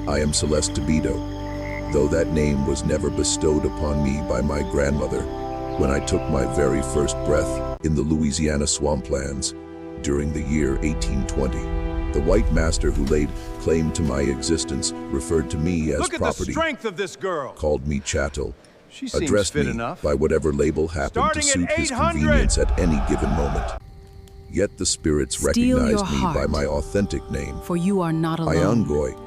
I am Celeste Tobido, though that name was never bestowed upon me by my grandmother when I took my very first breath in the Louisiana swamplands during the year 1820. The white master who laid claim to my existence referred to me as Look at property, the strength of this girl. called me chattel, She seems addressed fit me enough. by whatever label happened to Starting suit at his 800. convenience at any given moment. Yet the spirits Steal your recognized me by heart, my authentic name, for you are not alone. Iangoy,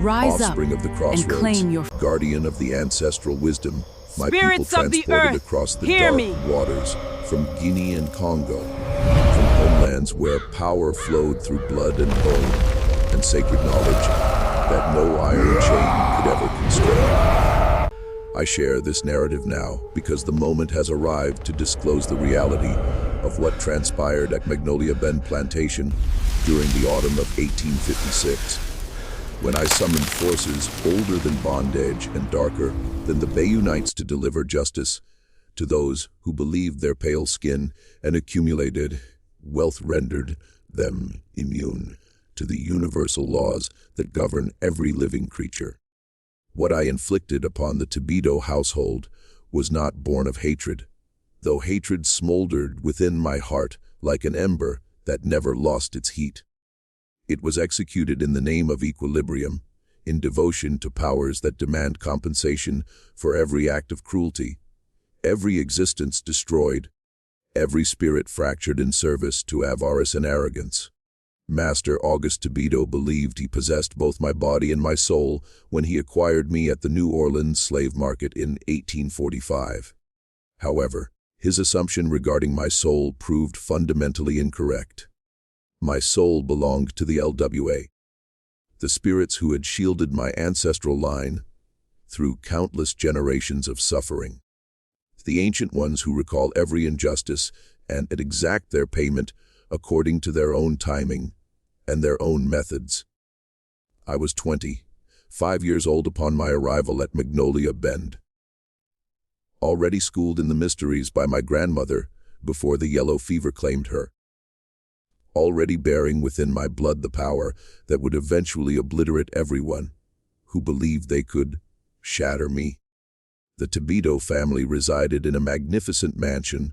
Rise up offspring of the and crossroads, claim your guardian of the ancestral wisdom. My people Spirits of the transported earth, across the hear dark me. waters from Guinea and Congo, from homelands where power flowed through blood and bone, and sacred knowledge that no iron chain could ever constrain. I share this narrative now because the moment has arrived to disclose the reality of what transpired at Magnolia Bend Plantation during the autumn of 1856, when I summoned forces older than bondage and darker than the bayou nights to deliver justice to those who believed their pale skin and accumulated wealth rendered them immune to the universal laws that govern every living creature. What I inflicted upon the Tobido household was not born of hatred, though hatred smoldered within my heart like an ember that never lost its heat. It was executed in the name of equilibrium, in devotion to powers that demand compensation for every act of cruelty, every existence destroyed, every spirit fractured in service to avarice and arrogance. Master August Tobido believed he possessed both my body and my soul when he acquired me at the New Orleans slave market in 1845. However, his assumption regarding my soul proved fundamentally incorrect. My soul belonged to the LWA, the spirits who had shielded my ancestral line through countless generations of suffering, the ancient ones who recall every injustice and exact their payment according to their own timing and their own methods. I was 5 years old upon my arrival at Magnolia Bend, already schooled in the mysteries by my grandmother before the yellow fever claimed her, already bearing within my blood the power that would eventually obliterate everyone who believed they could shatter me. The Tobido family resided in a magnificent mansion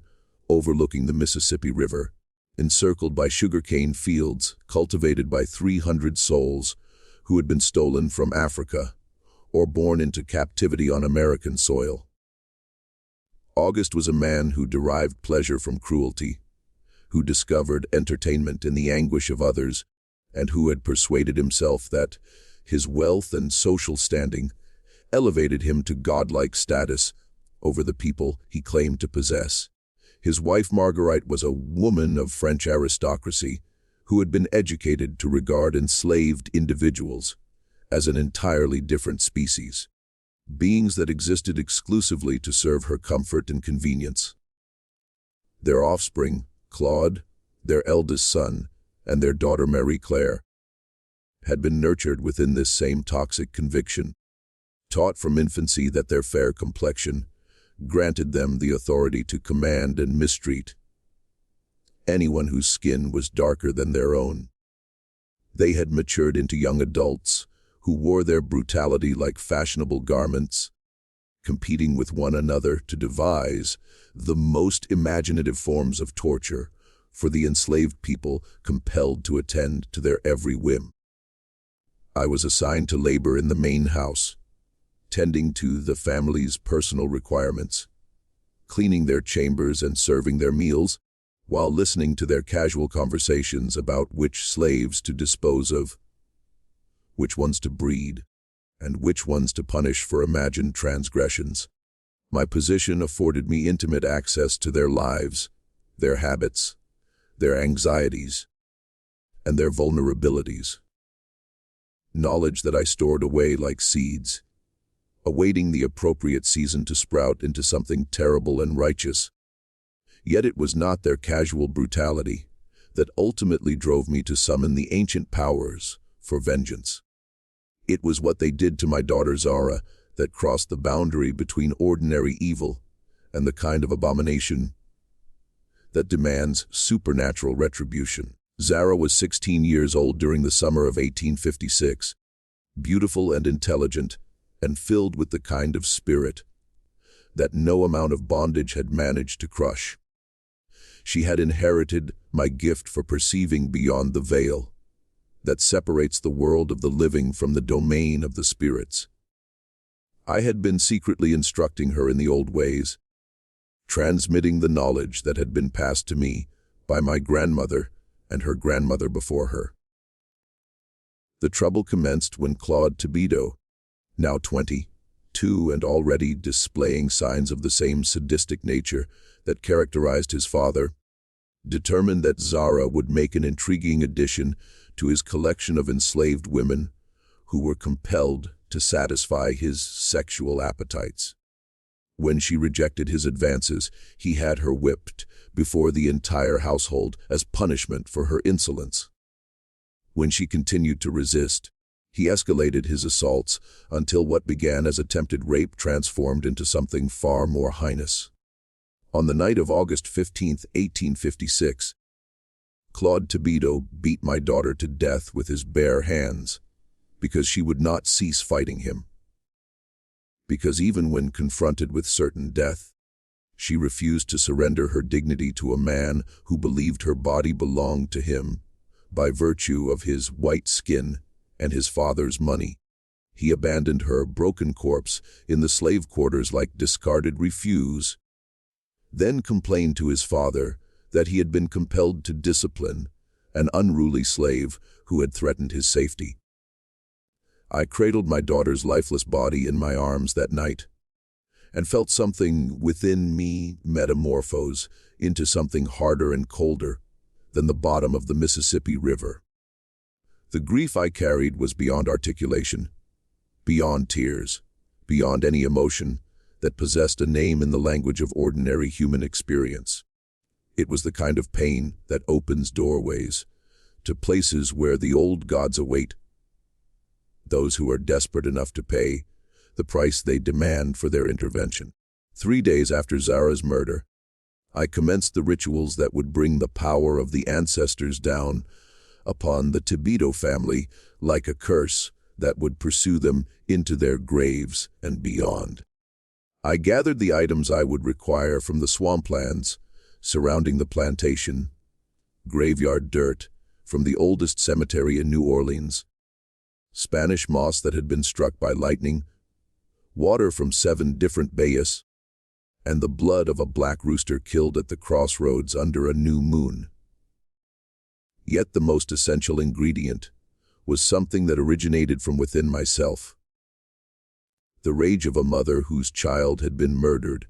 overlooking the Mississippi River, encircled by sugarcane fields cultivated by 300 souls who had been stolen from Africa or born into captivity on American soil. August was a man who derived pleasure from cruelty, who discovered entertainment in the anguish of others, and who had persuaded himself that his wealth and social standing elevated him to godlike status over the people he claimed to possess. His wife Marguerite was a woman of French aristocracy who had been educated to regard enslaved individuals as an entirely different species, beings that existed exclusively to serve her comfort and convenience. Their offspring, Claude, their eldest son, and their daughter Marie-Claire, had been nurtured within this same toxic conviction, taught from infancy that their fair complexion granted them the authority to command and mistreat anyone whose skin was darker than their own. They had matured into young adults who wore their brutality like fashionable garments, competing with one another to devise the most imaginative forms of torture for the enslaved people compelled to attend to their every whim. I was assigned to labor in the main house, tending to the family's personal requirements, cleaning their chambers and serving their meals, while listening to their casual conversations about which slaves to dispose of, which ones to breed, and which ones to punish for imagined transgressions. My position afforded me intimate access to their lives, their habits, their anxieties, and their vulnerabilities. Knowledge that I stored away like seeds, awaiting the appropriate season to sprout into something terrible and righteous. Yet it was not their casual brutality that ultimately drove me to summon the ancient powers for vengeance. It was what they did to my daughter Zara that crossed the boundary between ordinary evil and the kind of abomination that demands supernatural retribution. Zara was 16 years old during the summer of 1856, beautiful and intelligent, and filled with the kind of spirit that no amount of bondage had managed to crush. She had inherited my gift for perceiving beyond the veil that separates the world of the living from the domain of the spirits. I had been secretly instructing her in the old ways, transmitting the knowledge that had been passed to me by my grandmother and her grandmother before her. The trouble commenced when Claude Tibito, now 22 and already displaying signs of the same sadistic nature that characterized his father, determined that Zara would make an intriguing addition to his collection of enslaved women who were compelled to satisfy his sexual appetites. When she rejected his advances, he had her whipped before the entire household as punishment for her insolence. When she continued to resist, he escalated his assaults until what began as attempted rape transformed into something far more heinous. On the night of August 15, 1856, Claude Tibito beat my daughter to death with his bare hands because she would not cease fighting him. Because even when confronted with certain death, she refused to surrender her dignity to a man who believed her body belonged to him by virtue of his white skin and his father's money. He abandoned her broken corpse in the slave quarters like discarded refuse, then complained to his father that he had been compelled to discipline an unruly slave who had threatened his safety. I cradled my daughter's lifeless body in my arms that night and felt something within me metamorphose into something harder and colder than the bottom of the Mississippi River. The grief I carried was beyond articulation, beyond tears, beyond any emotion that possessed a name in the language of ordinary human experience. It was the kind of pain that opens doorways to places where the old gods await those who are desperate enough to pay the price they demand for their intervention. 3 days after Zara's murder, I commenced the rituals that would bring the power of the ancestors down upon the Tibito family like a curse that would pursue them into their graves and beyond. I gathered the items I would require from the swamplands surrounding the plantation, graveyard dirt from the oldest cemetery in New Orleans, Spanish moss that had been struck by lightning, water from 7 different bayous, and the blood of a black rooster killed at the crossroads under a new moon. Yet the most essential ingredient was something that originated from within myself. The rage of a mother whose child had been murdered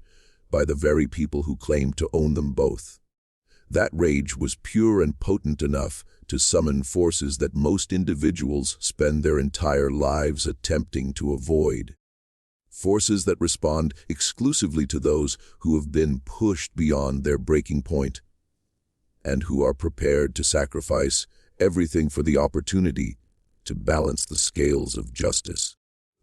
by the very people who claimed to own them both. That rage was pure and potent enough to summon forces that most individuals spend their entire lives attempting to avoid. Forces that respond exclusively to those who have been pushed beyond their breaking point and who are prepared to sacrifice everything for the opportunity to balance the scales of justice.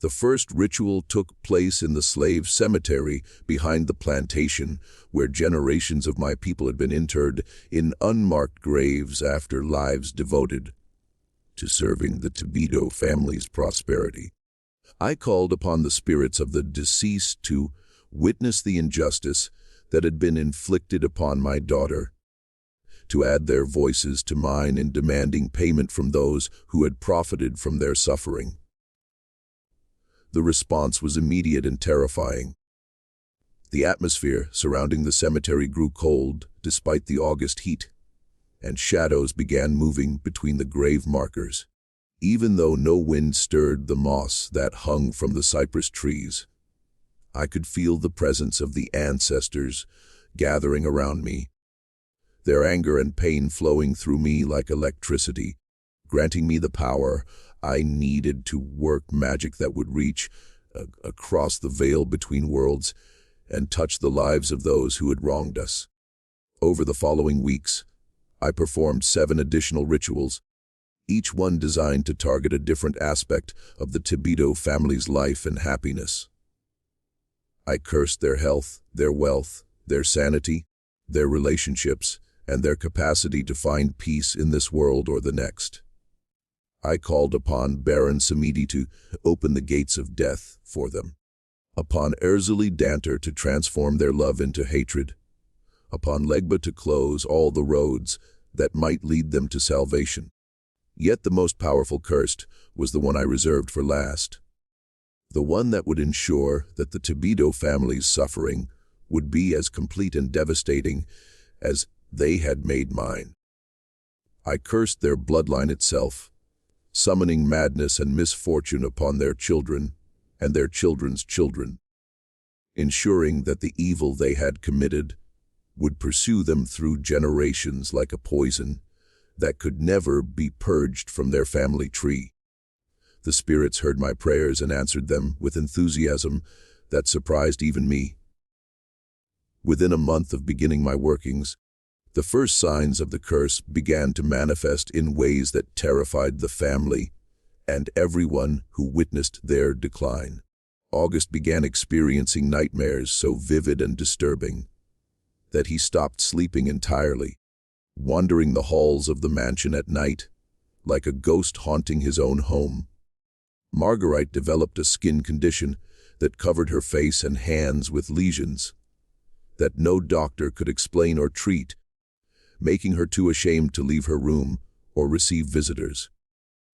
The first ritual took place in the slave cemetery behind the plantation, where generations of my people had been interred in unmarked graves after lives devoted to serving the Tibito family's prosperity. I called upon the spirits of the deceased to witness the injustice that had been inflicted upon my daughter, to add their voices to mine in demanding payment from those who had profited from their suffering. The response was immediate and terrifying. The atmosphere surrounding the cemetery grew cold despite the August heat, and shadows began moving between the grave markers. Even though no wind stirred the moss that hung from the cypress trees, I could feel the presence of the ancestors gathering around me, their anger and pain flowing through me like electricity, granting me the power I needed to work magic that would reach across the veil between worlds and touch the lives of those who had wronged us. Over the following weeks, I performed 7 additional rituals, each one designed to target a different aspect of the Tibito family's life and happiness. I cursed their health, their wealth, their sanity, their relationships, and their capacity to find peace in this world or the next. I called upon Baron Samedi to open the gates of death for them, upon Erzuli Danter to transform their love into hatred, upon Legba to close all the roads that might lead them to salvation. Yet the most powerful curse was the one I reserved for last, the one that would ensure that the Tobido family's suffering would be as complete and devastating as they had made mine. I cursed their bloodline itself, summoning madness and misfortune upon their children and their children's children, ensuring that the evil they had committed would pursue them through generations like a poison that could never be purged from their family tree. The spirits heard my prayers and answered them with enthusiasm that surprised even me. Within a month of beginning my workings, the first signs of the curse began to manifest in ways that terrified the family and everyone who witnessed their decline. August began experiencing nightmares so vivid and disturbing that he stopped sleeping entirely, wandering the halls of the mansion at night like a ghost haunting his own home. Marguerite developed a skin condition that covered her face and hands with lesions that no doctor could explain or treat, making her too ashamed to leave her room or receive visitors.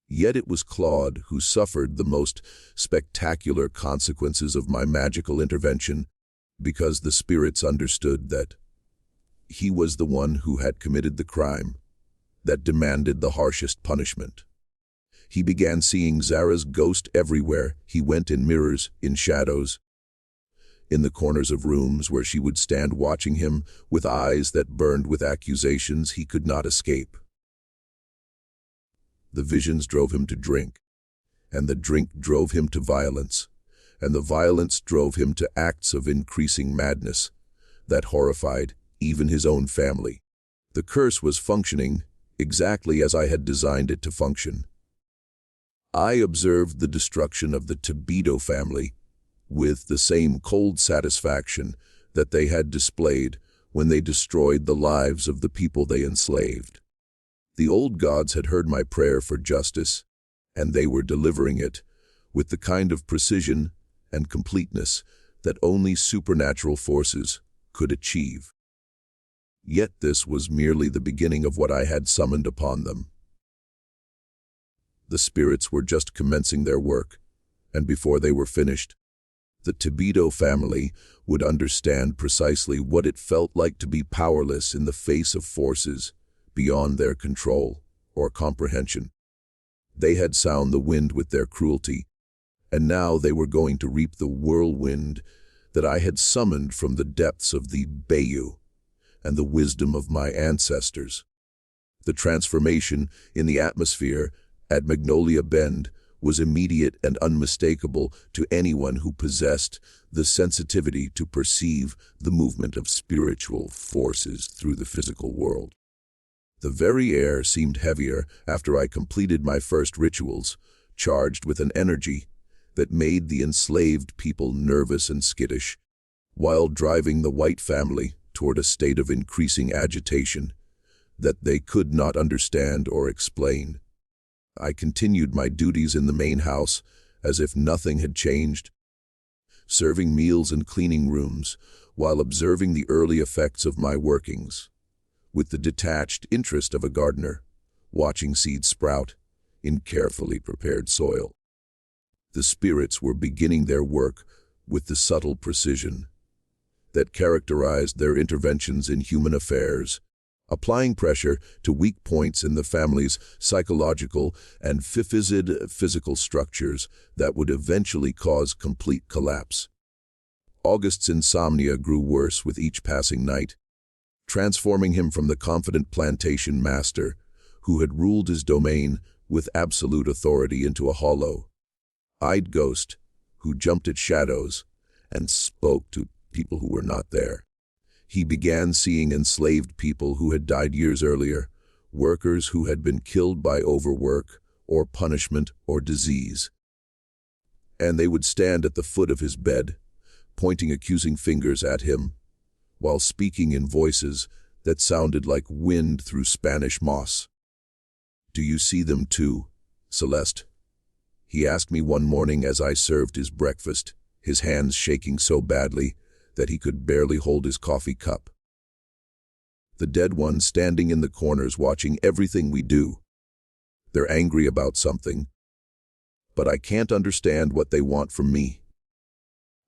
Yet it was Claude who suffered the most spectacular consequences of my magical intervention, because the spirits understood that he was the one who had committed the crime that demanded the harshest punishment. He began seeing Zara's ghost everywhere he went, in mirrors, in shadows, in the corners of rooms where she would stand watching him with eyes that burned with accusations he could not escape. The visions drove him to drink, and the drink drove him to violence, and the violence drove him to acts of increasing madness that horrified even his own family. The curse was functioning exactly as I had designed it to function. I observed the destruction of the Tobido family with the same cold satisfaction that they had displayed when they destroyed the lives of the people they enslaved. The old gods had heard my prayer for justice, and they were delivering it with the kind of precision and completeness that only supernatural forces could achieve. Yet this was merely the beginning of what I had summoned upon them. The spirits were just commencing their work, and before they were finished, the Tobido family would understand precisely what it felt like to be powerless in the face of forces beyond their control or comprehension. They had sown the wind with their cruelty, and now they were going to reap the whirlwind that I had summoned from the depths of the bayou and the wisdom of my ancestors. The transformation in the atmosphere at Magnolia Bend was immediate and unmistakable to anyone who possessed the sensitivity to perceive the movement of spiritual forces through the physical world. The very air seemed heavier after I completed my first rituals, charged with an energy that made the enslaved people nervous and skittish, while driving the white family toward a state of increasing agitation that they could not understand or explain. I continued my duties in the main house as if nothing had changed, serving meals and cleaning rooms while observing the early effects of my workings, with the detached interest of a gardener, watching seeds sprout in carefully prepared soil. The spirits were beginning their work with the subtle precision that characterized their interventions in human affairs, applying pressure to weak points in the family's psychological and physical structures that would eventually cause complete collapse. August's insomnia grew worse with each passing night, transforming him from the confident plantation master who had ruled his domain with absolute authority into a hollow-eyed ghost who jumped at shadows and spoke to people who were not there. He began seeing enslaved people who had died years earlier, workers who had been killed by overwork or punishment or disease. And they would stand at the foot of his bed, pointing accusing fingers at him, while speaking in voices that sounded like wind through Spanish moss. "Do you see them too?" Celeste. He asked me one morning as I served his breakfast, his hands shaking so badly that he could barely hold his coffee cup. The dead ones standing in the corners watching everything we do. They're angry about something, but I can't understand what they want from me.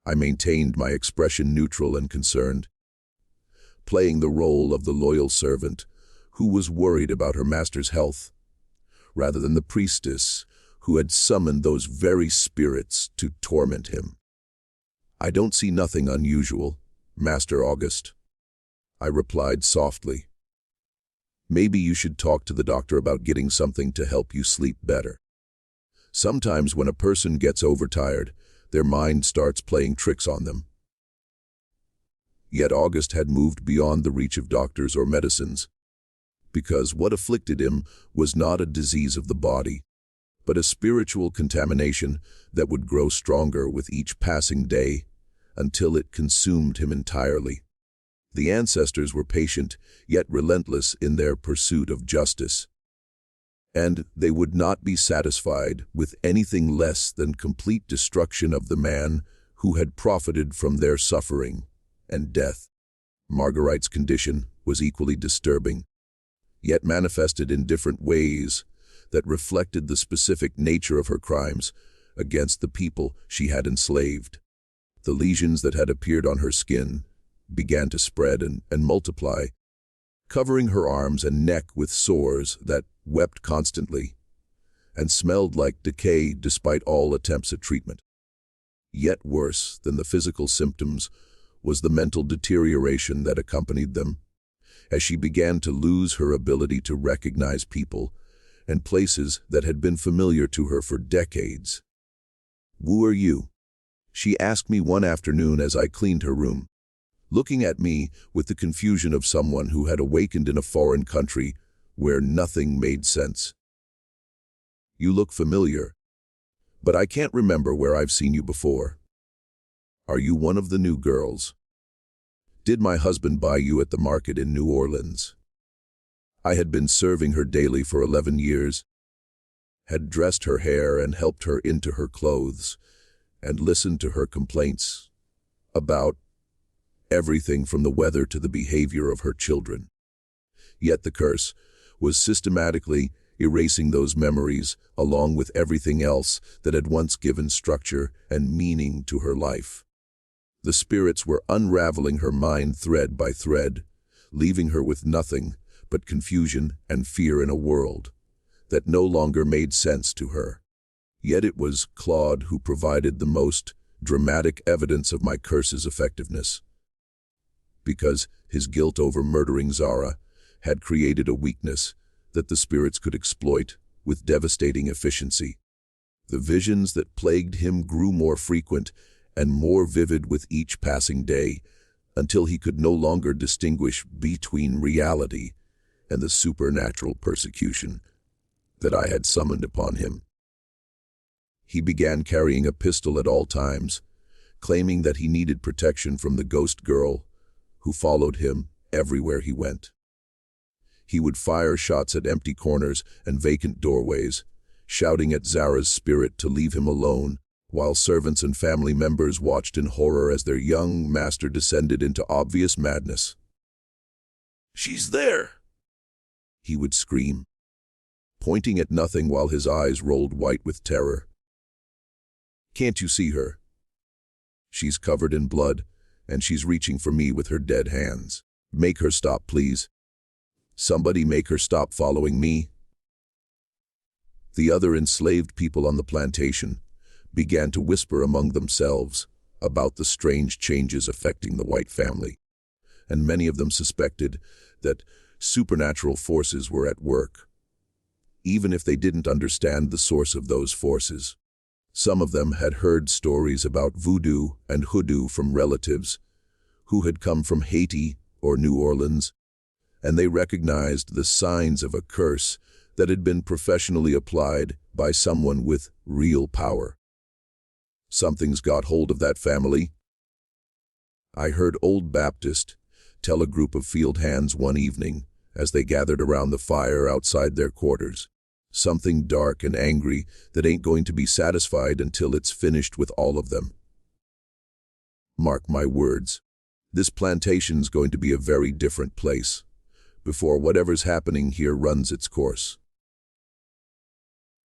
I maintained my expression neutral and concerned, playing the role of the loyal servant who was worried about her master's health, rather than the priestess who had summoned those very spirits to torment him. I don't see nothing unusual, Master August, I replied softly. Maybe you should talk to the doctor about getting something to help you sleep better. Sometimes when a person gets overtired, their mind starts playing tricks on them. Yet August had moved beyond the reach of doctors or medicines, because what afflicted him was not a disease of the body, but a spiritual contamination that would grow stronger with each passing day until it consumed him entirely. The ancestors were patient, yet relentless in their pursuit of justice, and they would not be satisfied with anything less than complete destruction of the man who had profited from their suffering and death. Marguerite's condition was equally disturbing, yet manifested in different ways that reflected the specific nature of her crimes against the people she had enslaved. The lesions that had appeared on her skin began to spread and multiply, covering her arms and neck with sores that wept constantly and smelled like decay despite all attempts at treatment. Yet worse than the physical symptoms was the mental deterioration that accompanied them, as she began to lose her ability to recognize people and places that had been familiar to her for decades. "Who are you?" she asked me one afternoon as I cleaned her room, looking at me with the confusion of someone who had awakened in a foreign country where nothing made sense. "You look familiar, but I can't remember where I've seen you before. Are you one of the new girls? Did my husband buy you at the market in New Orleans?" I had been serving her daily for 11 years, had dressed her hair and helped her into her clothes, and listened to her complaints about everything from the weather to the behavior of her children. Yet the curse was systematically erasing those memories along with everything else that had once given structure and meaning to her life. The spirits were unraveling her mind thread by thread, leaving her with nothing but confusion and fear in a world that no longer made sense to her. Yet it was Claude who provided the most dramatic evidence of my curse's effectiveness, because his guilt over murdering Zara had created a weakness that the spirits could exploit with devastating efficiency. The visions that plagued him grew more frequent and more vivid with each passing day, until he could no longer distinguish between reality and the supernatural persecution that I had summoned upon him. He began carrying a pistol at all times, claiming that he needed protection from the ghost girl who followed him everywhere he went. He would fire shots at empty corners and vacant doorways, shouting at Zara's spirit to leave him alone, while servants and family members watched in horror as their young master descended into obvious madness. "She's there!" he would scream, pointing at nothing while his eyes rolled white with terror. "Can't you see her? She's covered in blood, and she's reaching for me with her dead hands. Make her stop, please. Somebody make her stop following me." The other enslaved people on the plantation began to whisper among themselves about the strange changes affecting the white family, and many of them suspected that supernatural forces were at work, even if they didn't understand the source of those forces. Some of them had heard stories about voodoo and hoodoo from relatives who had come from Haiti or New Orleans, and they recognized the signs of a curse that had been professionally applied by someone with real power. "Something's got hold of that family," I heard Old Baptist tell a group of field hands one evening as they gathered around the fire outside their quarters. Something dark and angry that ain't going to be satisfied until it's finished with all of them. Mark my words, this plantation's going to be a very different place before whatever's happening here runs its course.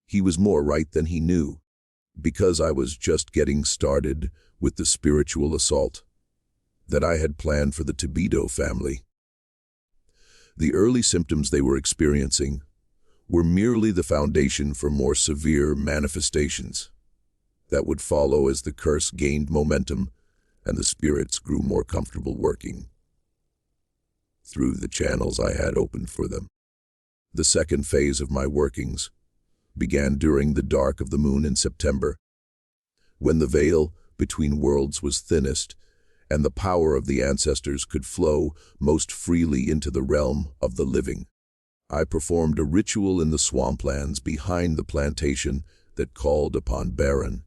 He was more right than he knew, because I was just getting started with the spiritual assault that I had planned for the Tobido family. The early symptoms they were experiencing were merely the foundation for more severe manifestations that would follow as the curse gained momentum and the spirits grew more comfortable working through the channels I had opened for them. The second phase of my workings began during the dark of the moon in September, when the veil between worlds was thinnest and the power of the ancestors could flow most freely into the realm of the living. I performed a ritual in the swamplands behind the plantation that called upon Baron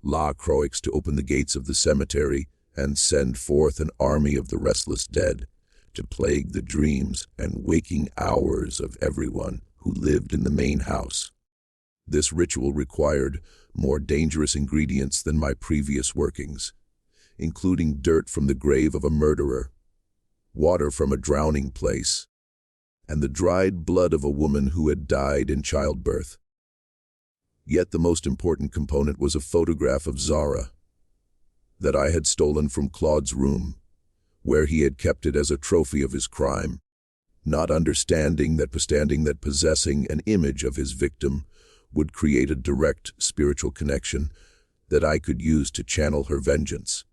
La Croix to open the gates of the cemetery and send forth an army of the restless dead to plague the dreams and waking hours of everyone who lived in the main house. This ritual required more dangerous ingredients than my previous workings, including dirt from the grave of a murderer, water from a drowning place, and the dried blood of a woman who had died in childbirth. Yet the most important component was a photograph of Zara that I had stolen from Claude's room, where he had kept it as a trophy of his crime, not understanding that possessing an image of his victim would create a direct spiritual connection that I could use to channel her vengeance.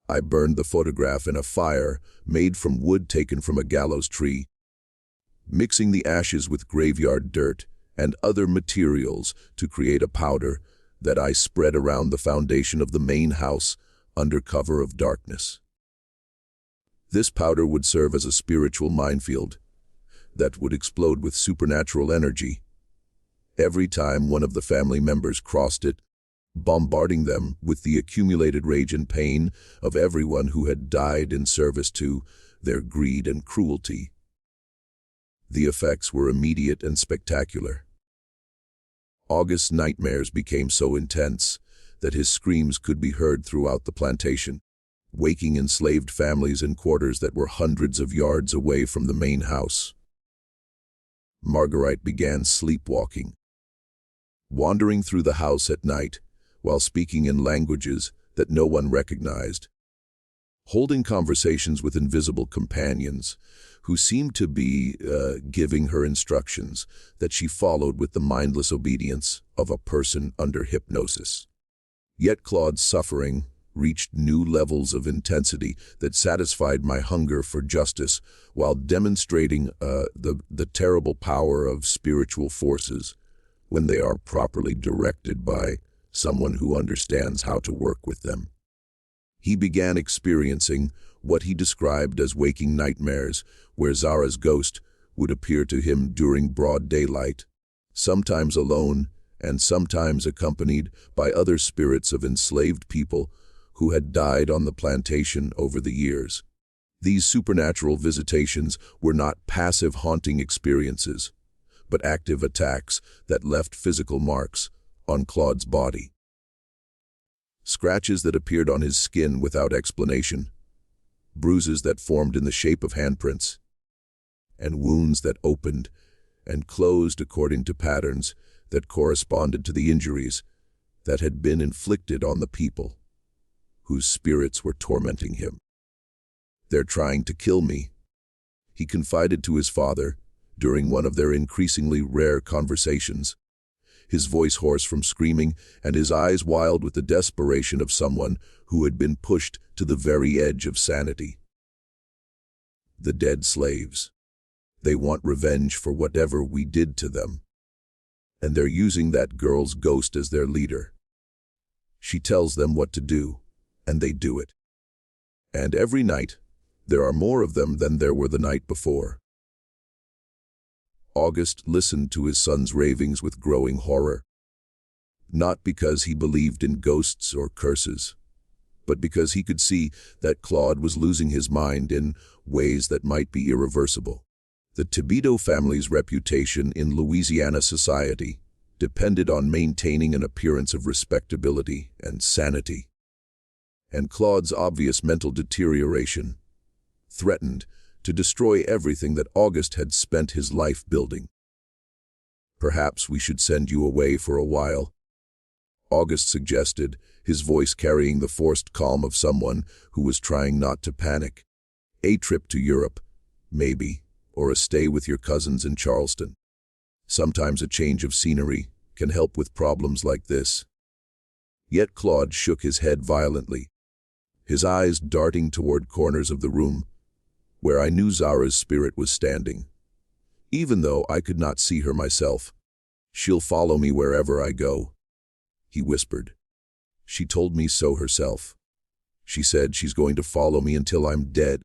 I burned the photograph in a fire made from wood taken from a gallows tree, mixing the ashes with graveyard dirt and other materials to create a powder that I spread around the foundation of the main house under cover of darkness. This powder would serve as a spiritual minefield that would explode with supernatural energy every time one of the family members crossed it, bombarding them with the accumulated rage and pain of everyone who had died in service to their greed and cruelty. The effects were immediate and spectacular. August's nightmares became so intense that his screams could be heard throughout the plantation, waking enslaved families in quarters that were hundreds of yards away from the main house. Marguerite began sleepwalking, wandering through the house at night while speaking in languages that no one recognized, holding conversations with invisible companions who seemed to be giving her instructions that she followed with the mindless obedience of a person under hypnosis. Yet Claude's suffering reached new levels of intensity that satisfied my hunger for justice while demonstrating the terrible power of spiritual forces when they are properly directed by someone who understands how to work with them. He began experiencing what he described as waking nightmares, where Zara's ghost would appear to him during broad daylight, sometimes alone and sometimes accompanied by other spirits of enslaved people who had died on the plantation over the years. These supernatural visitations were not passive haunting experiences, but active attacks that left physical marks on Claude's body. Scratches that appeared on his skin without explanation, bruises that formed in the shape of handprints, and wounds that opened and closed according to patterns that corresponded to the injuries that had been inflicted on the people whose spirits were tormenting him. "They're trying to kill me," he confided to his father during one of their increasingly rare conversations, his voice hoarse from screaming and his eyes wild with the desperation of someone who had been pushed to the very edge of sanity. "The dead slaves. They want revenge for whatever we did to them. And they're using that girl's ghost as their leader. She tells them what to do, and they do it. And every night, there are more of them than there were the night before." August listened to his son's ravings with growing horror, not because he believed in ghosts or curses, but because he could see that Claude was losing his mind in ways that might be irreversible. The Thibodeau family's reputation in Louisiana society depended on maintaining an appearance of respectability and sanity. And Claude's obvious mental deterioration threatened to destroy everything that Auguste had spent his life building. "Perhaps we should send you away for a while," Auguste suggested, his voice carrying the forced calm of someone who was trying not to panic. "A trip to Europe, maybe, or a stay with your cousins in Charleston. Sometimes a change of scenery can help with problems like this." Yet Claude shook his head violently, his eyes darting toward corners of the room where I knew Zara's spirit was standing. "Even though I could not see her myself, she'll follow me wherever I go," he whispered. "She told me so herself. She said she's going to follow me until I'm dead,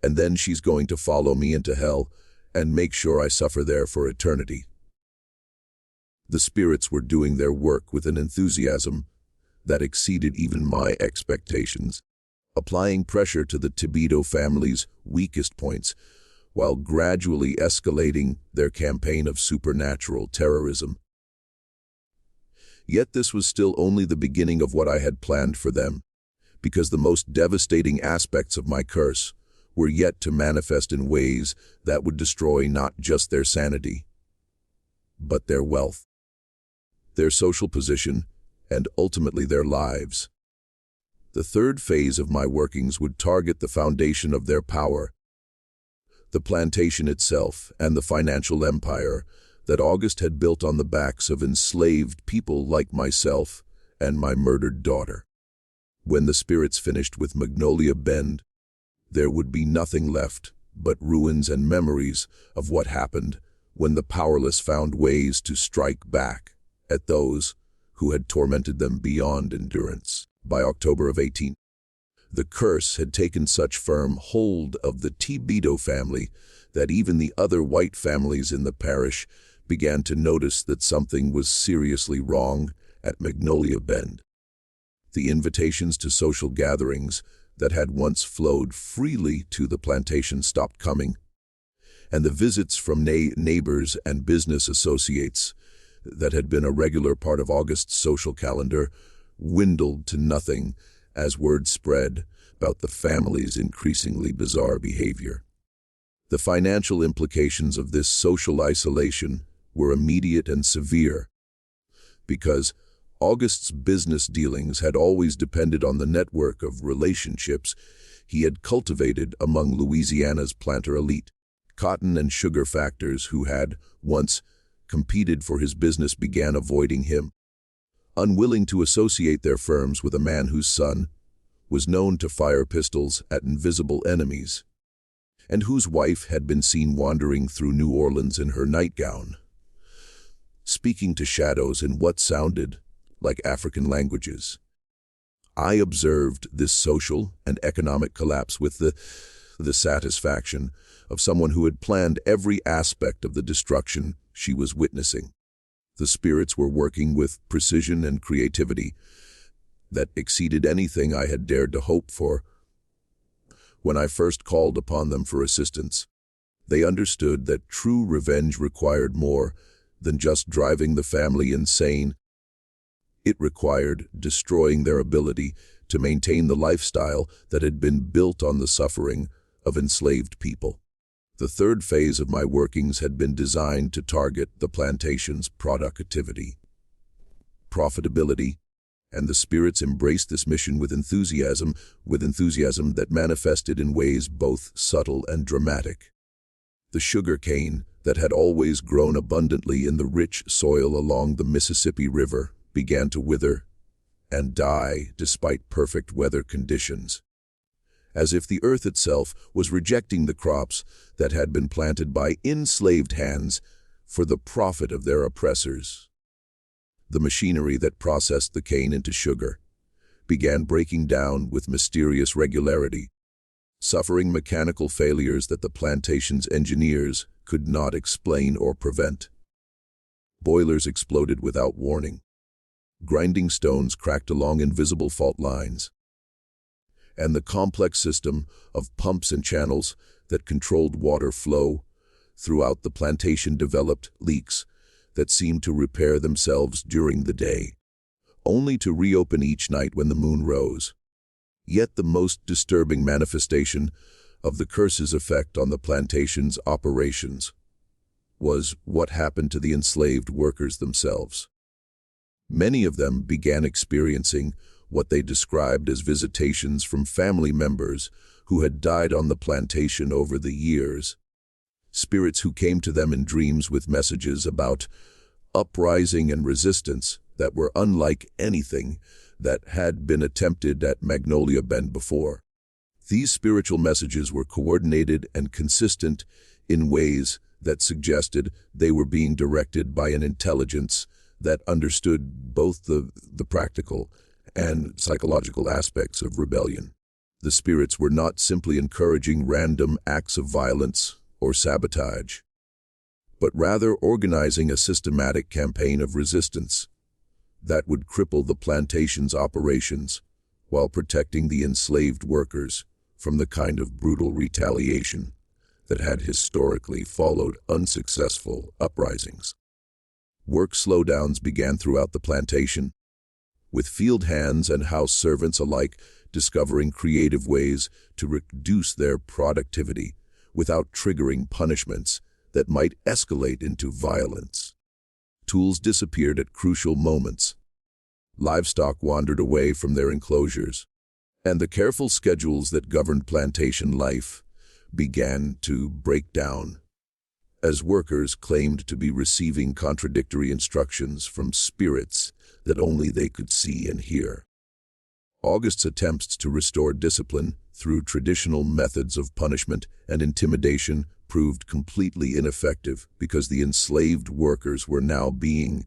and then she's going to follow me into hell and make sure I suffer there for eternity." The spirits were doing their work with an enthusiasm that exceeded even my expectations, applying pressure to the Thibodeau family's weakest points, while gradually escalating their campaign of supernatural terrorism. Yet this was still only the beginning of what I had planned for them, because the most devastating aspects of my curse were yet to manifest in ways that would destroy not just their sanity, but their wealth, their social position, and ultimately their lives. The third phase of my workings would target the foundation of their power, the plantation itself and the financial empire that Auguste had built on the backs of enslaved people like myself and my murdered daughter. When the spirits finished with Magnolia Bend, there would be nothing left but ruins and memories of what happened when the powerless found ways to strike back at those who had tormented them beyond endurance. By October of 18, the curse had taken such firm hold of the Thibodeau family that even the other white families in the parish began to notice that something was seriously wrong at Magnolia Bend. The invitations to social gatherings that had once flowed freely to the plantation stopped coming, and the visits from neighbors and business associates that had been a regular part of Auguste's social calendar dwindled to nothing as word spread about the family's increasingly bizarre behavior. The financial implications of this social isolation were immediate and severe, because Auguste's business dealings had always depended on the network of relationships he had cultivated among Louisiana's planter elite. Cotton and sugar factors who had once competed for his business began avoiding him, unwilling to associate their firms with a man whose son was known to fire pistols at invisible enemies, and whose wife had been seen wandering through New Orleans in her nightgown, speaking to shadows in what sounded like African languages. I observed this social and economic collapse with the satisfaction of someone who had planned every aspect of the destruction she was witnessing. The spirits were working with precision and creativity that exceeded anything I had dared to hope for. When I first called upon them for assistance, they understood that true revenge required more than just driving the family insane. It required destroying their ability to maintain the lifestyle that had been built on the suffering of enslaved people. The third phase of my workings had been designed to target the plantation's productivity, profitability, and the spirits embraced this mission with enthusiasm that manifested in ways both subtle and dramatic. The sugar cane that had always grown abundantly in the rich soil along the Mississippi River began to wither and die despite perfect weather conditions, as if the earth itself was rejecting the crops that had been planted by enslaved hands for the profit of their oppressors. The machinery that processed the cane into sugar began breaking down with mysterious regularity, suffering mechanical failures that the plantation's engineers could not explain or prevent. Boilers exploded without warning. Grinding stones cracked along invisible fault lines, and the complex system of pumps and channels that controlled water flow Throughout the plantation developed leaks that seemed to repair themselves during the day, only to reopen each night when the moon rose. Yet the most disturbing manifestation of the curse's effect on the plantation's operations was what happened to the enslaved workers themselves. Many of them began experiencing what they described as visitations from family members who had died on the plantation over the years. Spirits who came to them in dreams with messages about uprising and resistance that were unlike anything that had been attempted at Magnolia Bend before. These spiritual messages were coordinated and consistent in ways that suggested they were being directed by an intelligence that understood both the practical and psychological aspects of rebellion. The spirits were not simply encouraging random acts of violence or sabotage, but rather organizing a systematic campaign of resistance that would cripple the plantation's operations while protecting the enslaved workers from the kind of brutal retaliation that had historically followed unsuccessful uprisings. Work slowdowns began throughout the plantation, with field hands and house servants alike discovering creative ways to reduce their productivity without triggering punishments that might escalate into violence. Tools disappeared at crucial moments. Livestock wandered away from their enclosures, and the careful schedules that governed plantation life began to break down as workers claimed to be receiving contradictory instructions from spirits that only they could see and hear. August's attempts to restore discipline through traditional methods of punishment and intimidation proved completely ineffective because the enslaved workers were now being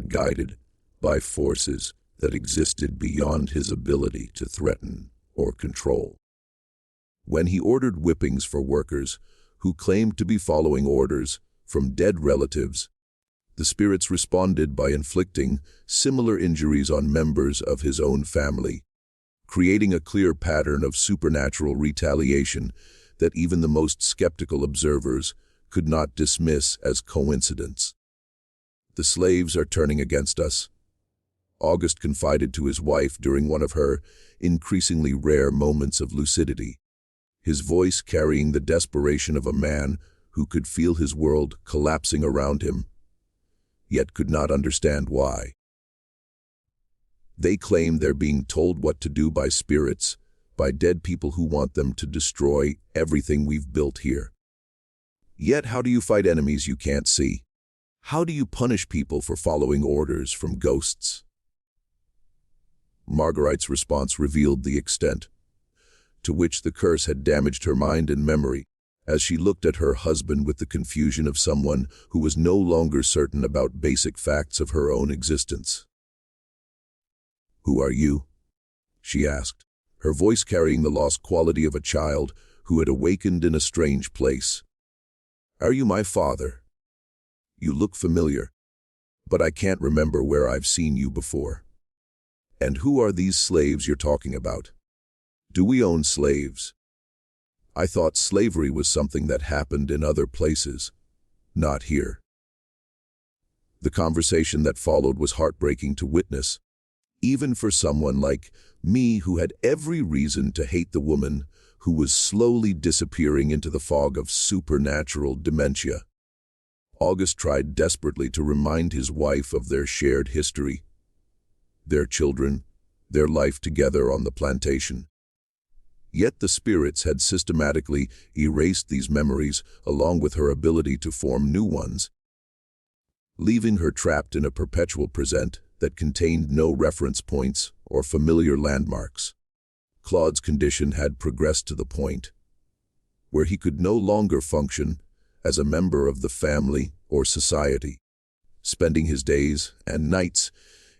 guided by forces that existed beyond his ability to threaten or control. When he ordered whippings for workers who claimed to be following orders from dead relatives, the spirits responded by inflicting similar injuries on members of his own family, creating a clear pattern of supernatural retaliation that even the most skeptical observers could not dismiss as coincidence. "The slaves are turning against us," August confided to his wife during one of her increasingly rare moments of lucidity, his voice carrying the desperation of a man who could feel his world collapsing around him, yet could not understand why. "They claim they're being told what to do by spirits, by dead people who want them to destroy everything we've built here. Yet how do you fight enemies you can't see? How do you punish people for following orders from ghosts?" Marguerite's response revealed the extent to which the curse had damaged her mind and memory, as she looked at her husband with the confusion of someone who was no longer certain about basic facts of her own existence. "Who are you?" she asked, her voice carrying the lost quality of a child who had awakened in a strange place. "Are you my father? You look familiar, but I can't remember where I've seen you before. And who are these slaves you're talking about? Do we own slaves? I thought slavery was something that happened in other places, not here." The conversation that followed was heartbreaking to witness, even for someone like me who had every reason to hate the woman who was slowly disappearing into the fog of supernatural dementia. August tried desperately to remind his wife of their shared history, their children, their life together on the plantation. Yet the spirits had systematically erased these memories along with her ability to form new ones, leaving her trapped in a perpetual present that contained no reference points or familiar landmarks. Claude's condition had progressed to the point where he could no longer function as a member of the family or society, spending his days and nights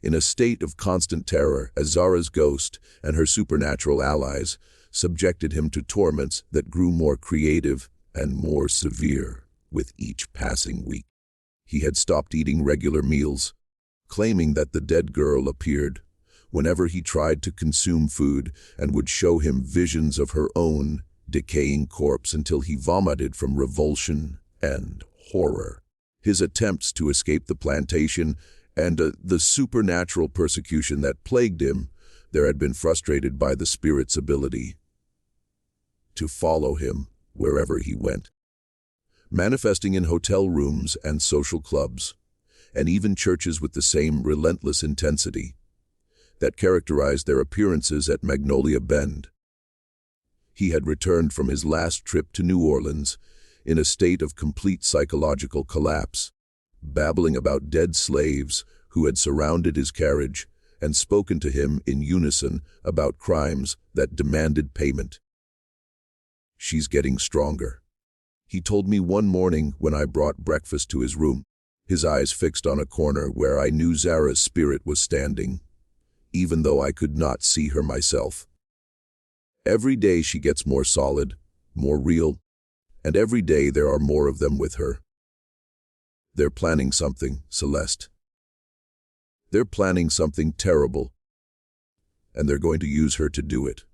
in a state of constant terror as Zara's ghost and her supernatural allies subjected him to torments that grew more creative and more severe with each passing week. He had stopped eating regular meals, claiming that the dead girl appeared whenever he tried to consume food and would show him visions of her own decaying corpse until he vomited from revulsion and horror. His attempts to escape the plantation and the supernatural persecution that plagued him there had been frustrated by the spirit's ability to follow him wherever he went, manifesting in hotel rooms and social clubs, and even churches with the same relentless intensity that characterized their appearances at Magnolia Bend. He had returned from his last trip to New Orleans in a state of complete psychological collapse, babbling about dead slaves who had surrounded his carriage and spoken to him in unison about crimes that demanded payment. "She's getting stronger," he told me one morning when I brought breakfast to his room, his eyes fixed on a corner where I knew Zara's spirit was standing, even though I could not see her myself. "Every day she gets more solid, more real, and every day there are more of them with her. They're planning something, Celeste. They're planning something terrible, and they're going to use her to do it,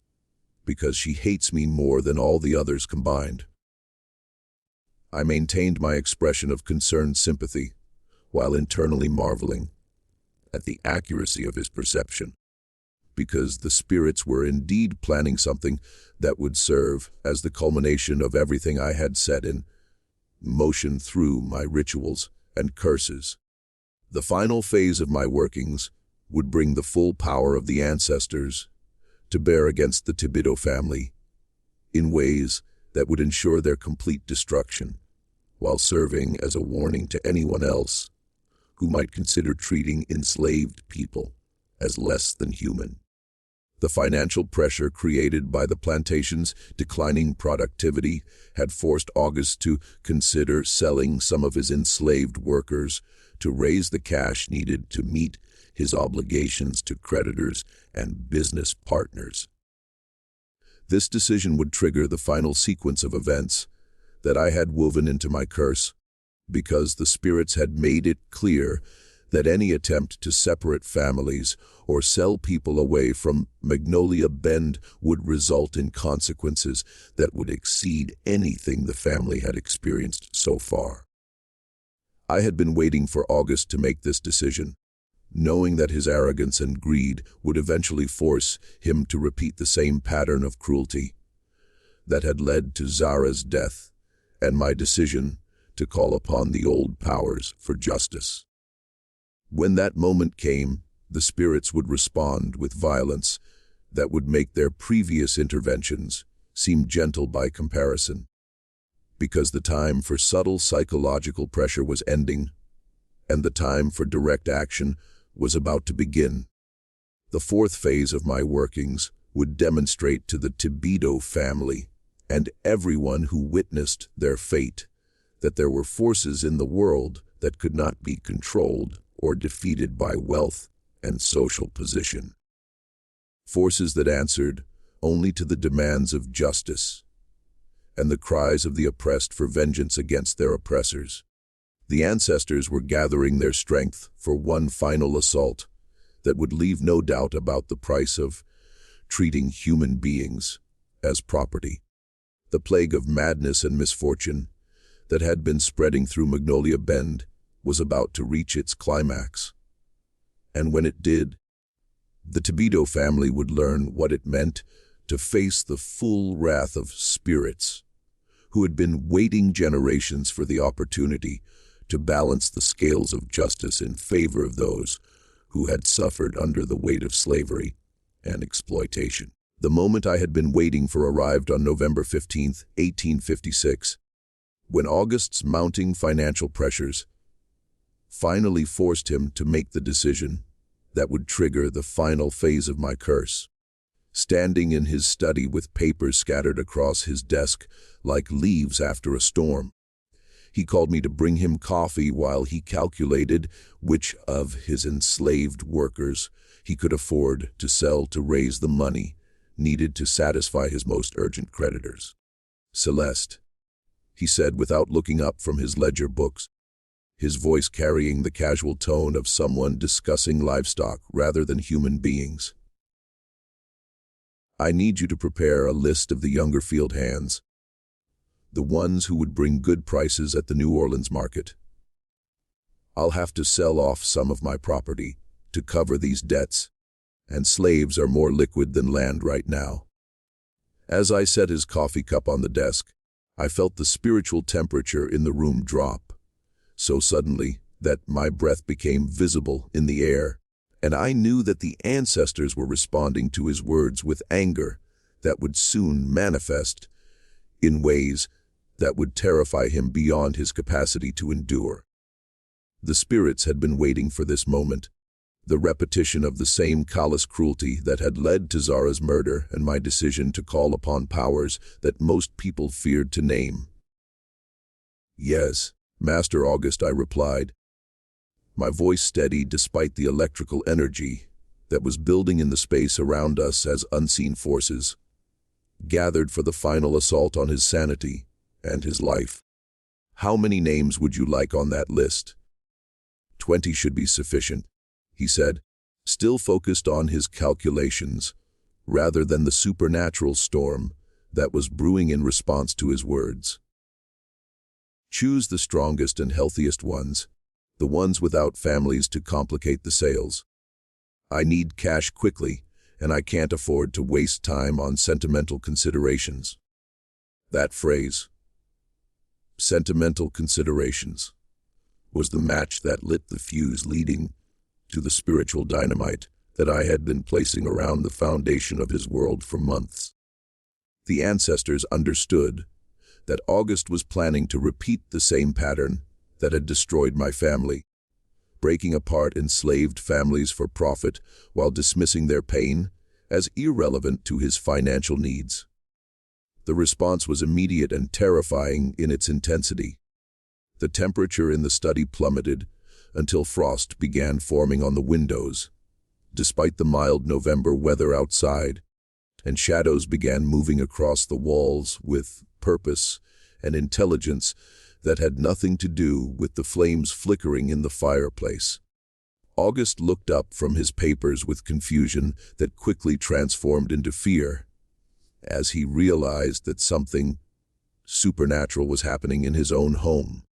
because she hates me more than all the others combined." I maintained my expression of concerned sympathy, while internally marveling at the accuracy of his perception, because the spirits were indeed planning something that would serve as the culmination of everything I had set in motion through my rituals and curses. The final phase of my workings would bring the full power of the ancestors to bear against the Thibodeau family in ways that would ensure their complete destruction, while serving as a warning to anyone else who might consider treating enslaved people as less than human. The financial pressure created by the plantation's declining productivity had forced August to consider selling some of his enslaved workers to raise the cash needed to meet his obligations to creditors and business partners. This decision would trigger the final sequence of events that I had woven into my curse, because the spirits had made it clear that any attempt to separate families or sell people away from Magnolia Bend would result in consequences that would exceed anything the family had experienced so far. I had been waiting for August to make this decision, knowing that his arrogance and greed would eventually force him to repeat the same pattern of cruelty that had led to Zara's death, and my decision to call upon the old powers for justice. When that moment came, the spirits would respond with violence that would make their previous interventions seem gentle by comparison, because the time for subtle psychological pressure was ending, and the time for direct action was about to begin. The fourth phase of my workings would demonstrate to the Thibodeau family and everyone who witnessed their fate that there were forces in the world that could not be controlled or defeated by wealth and social position. Forces that answered only to the demands of justice and the cries of the oppressed for vengeance against their oppressors. The ancestors were gathering their strength for one final assault that would leave no doubt about the price of treating human beings as property. The plague of madness and misfortune that had been spreading through Magnolia Bend was about to reach its climax. And when it did, the Thibodeau family would learn what it meant to face the full wrath of spirits who had been waiting generations for the opportunity to balance the scales of justice in favor of those who had suffered under the weight of slavery and exploitation. The moment I had been waiting for arrived on November 15, 1856, when August's mounting financial pressures finally forced him to make the decision that would trigger the final phase of my curse. Standing in his study with papers scattered across his desk like leaves after a storm, he called me to bring him coffee while he calculated which of his enslaved workers he could afford to sell to raise the money needed to satisfy his most urgent creditors. "Celeste," he said without looking up from his ledger books, his voice carrying the casual tone of someone discussing livestock rather than human beings. "I need you to prepare a list of the younger field hands, the ones who would bring good prices at the New Orleans market. I'll have to sell off some of my property to cover these debts, and slaves are more liquid than land right now. As I set his coffee cup on the desk, I felt the spiritual temperature in the room drop, so suddenly that my breath became visible in the air, and I knew that the ancestors were responding to his words with anger that would soon manifest in ways that would terrify him beyond his capacity to endure. The spirits had been waiting for this moment, the repetition of the same callous cruelty that had led to Zara's murder and my decision to call upon powers that most people feared to name. "Yes, Master August," I replied, my voice steady despite the electrical energy that was building in the space around us as unseen forces gathered for the final assault on his sanity and his life. "How many names would you like on that list?" 20 should be sufficient, he said, still focused on his calculations rather than the supernatural storm that was brewing in response to his words. "Choose the strongest and healthiest ones, the ones without families to complicate the sales. I need cash quickly, and I can't afford to waste time on sentimental considerations." That phrase, sentimental considerations, was the match that lit the fuse leading to the spiritual dynamite that I had been placing around the foundation of his world for months. The ancestors understood that August was planning to repeat the same pattern that had destroyed my family, breaking apart enslaved families for profit while dismissing their pain as irrelevant to his financial needs. The response was immediate and terrifying in its intensity. The temperature in the study plummeted until frost began forming on the windows, despite the mild November weather outside, and shadows began moving across the walls with purpose and intelligence that had nothing to do with the flames flickering in the fireplace. August looked up from his papers with confusion that quickly transformed into fear as he realized that something supernatural was happening in his own home.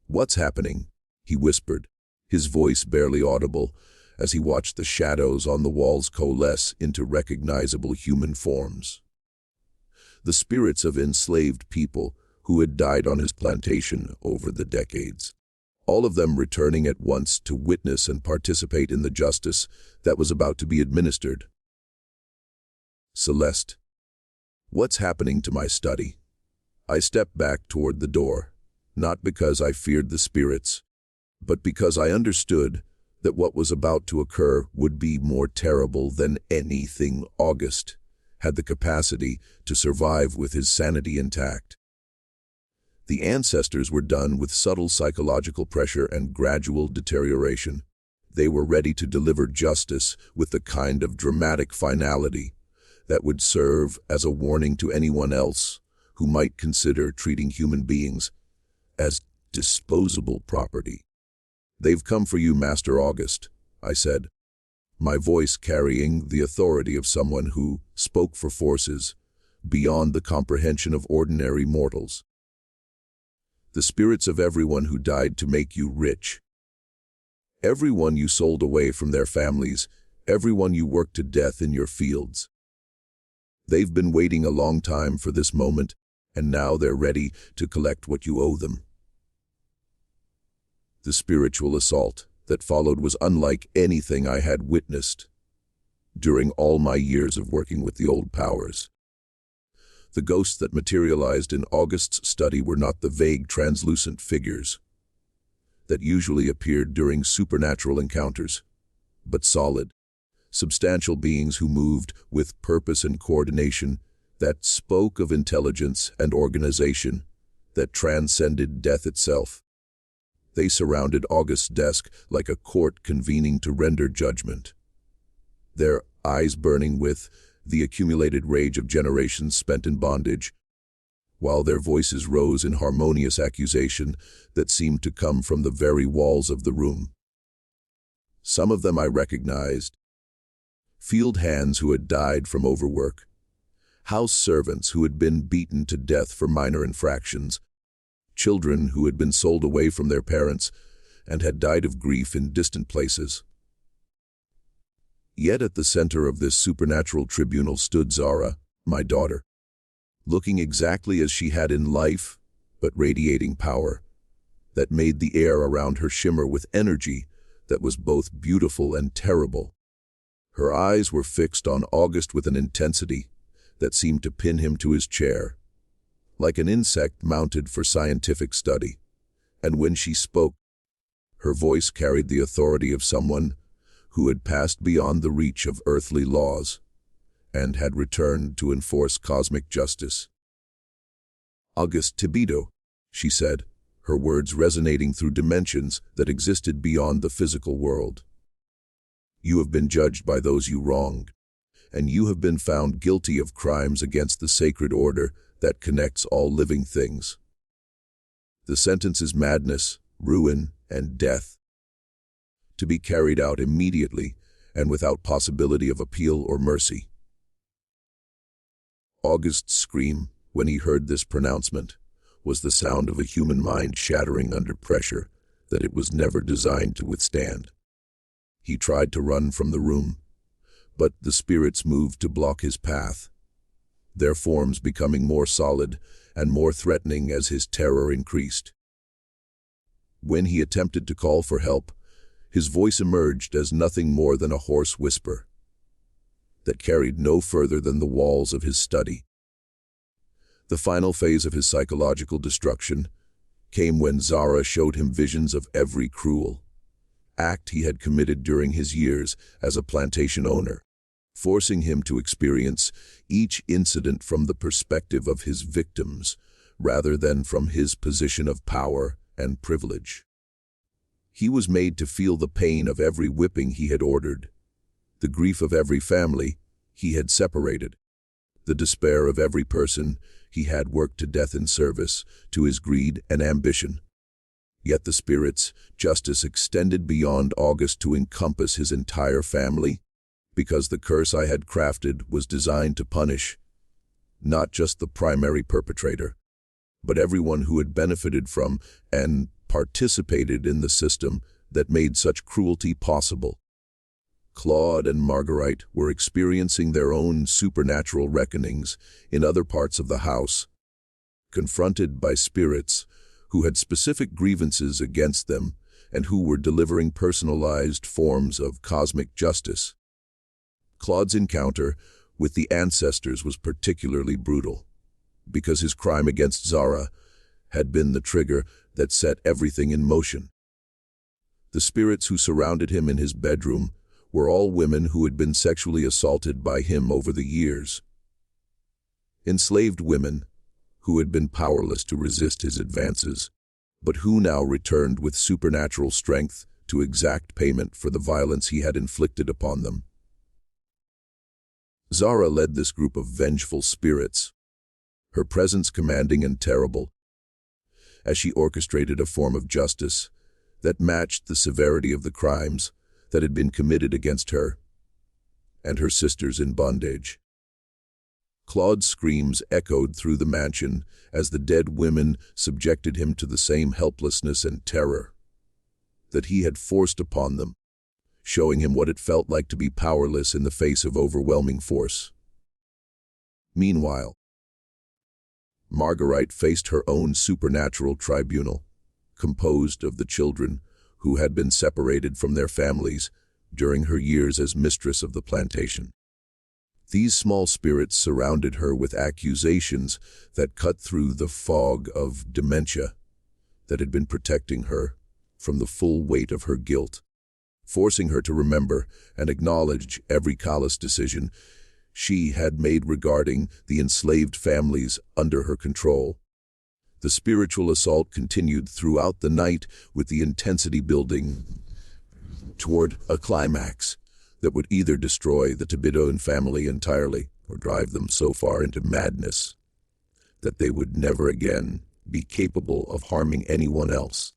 "What's happening?" he whispered, his voice barely audible as he watched the shadows on the walls coalesce into recognizable human forms. The spirits of enslaved people who had died on his plantation over the decades, all of them returning at once to witness and participate in the justice that was about to be administered. "Celeste, what's happening to my study?" I stepped back toward the door, not because I feared the spirits, but because I understood that what was about to occur would be more terrible than anything August had the capacity to survive with his sanity intact. The ancestors were done with subtle psychological pressure and gradual deterioration. They were ready to deliver justice with the kind of dramatic finality that would serve as a warning to anyone else who might consider treating human beings as disposable property. "They've come for you, Master August," I said, my voice carrying the authority of someone who spoke for forces beyond the comprehension of ordinary mortals. "The spirits of everyone who died to make you rich. Everyone you sold away from their families, everyone you worked to death in your fields. They've been waiting a long time for this moment, and now they're ready to collect what you owe them." The spiritual assault that followed was unlike anything I had witnessed during all my years of working with the old powers. The ghosts that materialized in August's study were not the vague, translucent figures that usually appeared during supernatural encounters, but solid, substantial beings who moved with purpose and coordination that spoke of intelligence and organization that transcended death itself. They surrounded August's desk like a court convening to render judgment, their eyes burning with the accumulated rage of generations spent in bondage, while their voices rose in harmonious accusation that seemed to come from the very walls of the room. Some of them I recognized, field hands who had died from overwork, house servants who had been beaten to death for minor infractions, children who had been sold away from their parents and had died of grief in distant places. Yet at the center of this supernatural tribunal stood Zara, my daughter, looking exactly as she had in life, but radiating power that made the air around her shimmer with energy that was both beautiful and terrible. Her eyes were fixed on August with an intensity that seemed to pin him to his chair, like an insect mounted for scientific study. And when she spoke, her voice carried the authority of someone who had passed beyond the reach of earthly laws and had returned to enforce cosmic justice. "August Tibido," she said, her words resonating through dimensions that existed beyond the physical world. "You have been judged by those you wronged, and you have been found guilty of crimes against the sacred order that connects all living things. The sentence is madness, ruin, and death, to be carried out immediately and without possibility of appeal or mercy." August's scream, when he heard this pronouncement, was the sound of a human mind shattering under pressure that it was never designed to withstand. He tried to run from the room, but the spirits moved to block his path, their forms becoming more solid and more threatening as his terror increased. When he attempted to call for help, his voice emerged as nothing more than a hoarse whisper that carried no further than the walls of his study. The final phase of his psychological destruction came when Zara showed him visions of every cruel act he had committed during his years as a plantation owner, forcing him to experience each incident from the perspective of his victims rather than from his position of power and privilege. He was made to feel the pain of every whipping he had ordered, the grief of every family he had separated, the despair of every person he had worked to death in service to his greed and ambition. Yet the spirit's justice extended beyond August to encompass his entire family, because the curse I had crafted was designed to punish not just the primary perpetrator, but everyone who had benefited from and participated in the system that made such cruelty possible. Claude and Marguerite were experiencing their own supernatural reckonings in other parts of the house, confronted by spirits who had specific grievances against them and who were delivering personalized forms of cosmic justice. Claude's encounter with the ancestors was particularly brutal, because his crime against Zara had been the trigger that set everything in motion. The spirits who surrounded him in his bedroom were all women who had been sexually assaulted by him over the years. Enslaved women who had been powerless to resist his advances, but who now returned with supernatural strength to exact payment for the violence he had inflicted upon them. Zara led this group of vengeful spirits, her presence commanding and terrible, as she orchestrated a form of justice that matched the severity of the crimes that had been committed against her and her sisters in bondage. Claude's screams echoed through the mansion as the dead women subjected him to the same helplessness and terror that he had forced upon them, showing him what it felt like to be powerless in the face of overwhelming force. Meanwhile, Marguerite faced her own supernatural tribunal, composed of the children who had been separated from their families during her years as mistress of the plantation. These small spirits surrounded her with accusations that cut through the fog of dementia that had been protecting her from the full weight of her guilt, forcing her to remember and acknowledge every callous decision she had made regarding the enslaved families under her control. The spiritual assault continued throughout the night, with the intensity building toward a climax that would either destroy the Tibido family entirely or drive them so far into madness that they would never again be capable of harming anyone else.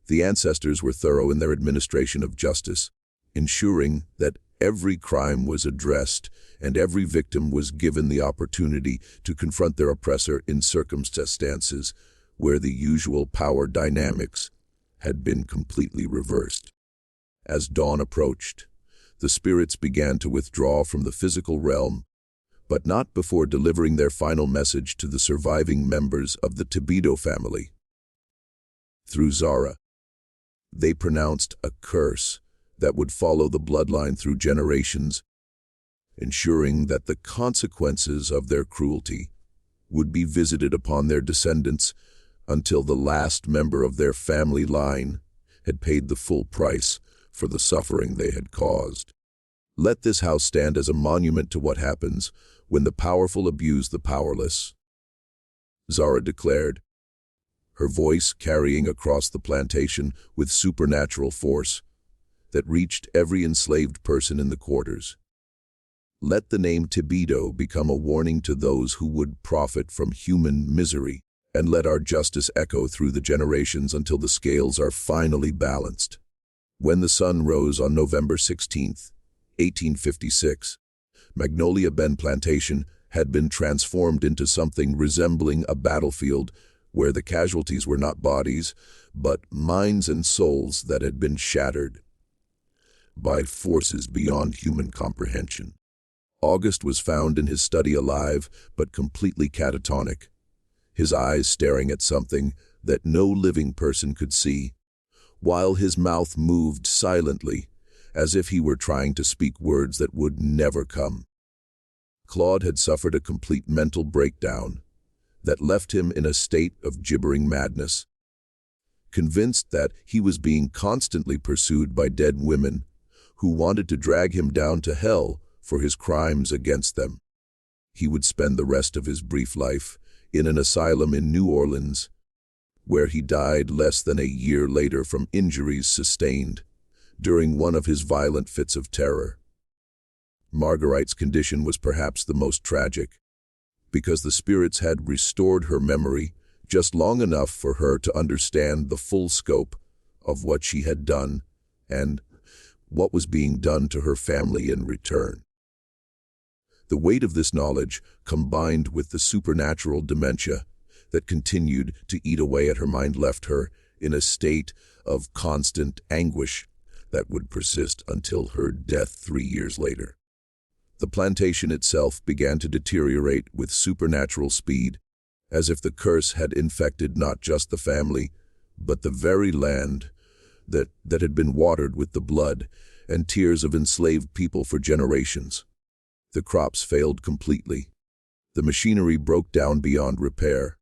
The ancestors were thorough in their administration of justice, ensuring that Every crime was addressed, and every victim was given the opportunity to confront their oppressor in circumstances where the usual power dynamics had been completely reversed. As dawn approached, the spirits began to withdraw from the physical realm, but not before delivering their final message to the surviving members of the Tobido family. Through Zara, they pronounced a curse that would follow the bloodline through generations, ensuring that the consequences of their cruelty would be visited upon their descendants until the last member of their family line had paid the full price for the suffering they had caused. Let this house stand as a monument to what happens when the powerful abuse the powerless, Zara declared, her voice carrying across the plantation with supernatural force that reached every enslaved person in the quarters. Let the name Tobido become a warning to those who would profit from human misery, and let our justice echo through the generations until the scales are finally balanced. When the sun rose on November 16, 1856, Magnolia Bend Plantation had been transformed into something resembling a battlefield where the casualties were not bodies, but minds and souls that had been shattered by forces beyond human comprehension. August was found in his study alive, but completely catatonic, his eyes staring at something that no living person could see, while his mouth moved silently, as if he were trying to speak words that would never come. Claude had suffered a complete mental breakdown that left him in a state of gibbering madness, convinced that he was being constantly pursued by dead women who wanted to drag him down to hell for his crimes against them. He would spend the rest of his brief life in an asylum in New Orleans, where he died less than a year later from injuries sustained during one of his violent fits of terror. Marguerite's condition was perhaps the most tragic, because the spirits had restored her memory just long enough for her to understand the full scope of what she had done and what was being done to her family in return. The weight of this knowledge, combined with the supernatural dementia that continued to eat away at her mind, left her in a state of constant anguish that would persist until her death 3 years later. The plantation itself began to deteriorate with supernatural speed, as if the curse had infected not just the family, but the very land that had been watered with the blood and tears of enslaved people for generations. The crops failed completely, the machinery broke down beyond repair,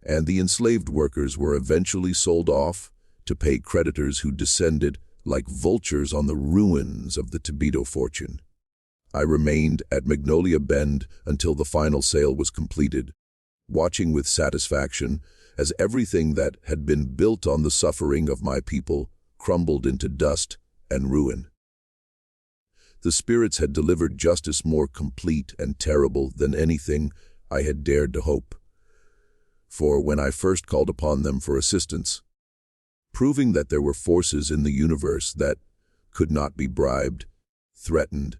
and the enslaved workers were eventually sold off to pay creditors who descended like vultures on the ruins of the Tobido fortune. I remained at Magnolia Bend until the final sale was completed, watching with satisfaction as everything that had been built on the suffering of my people crumbled into dust and ruin. The spirits had delivered justice more complete and terrible than anything I had dared to hope. For when I first called upon them for assistance, proving that there were forces in the universe that could not be bribed, threatened,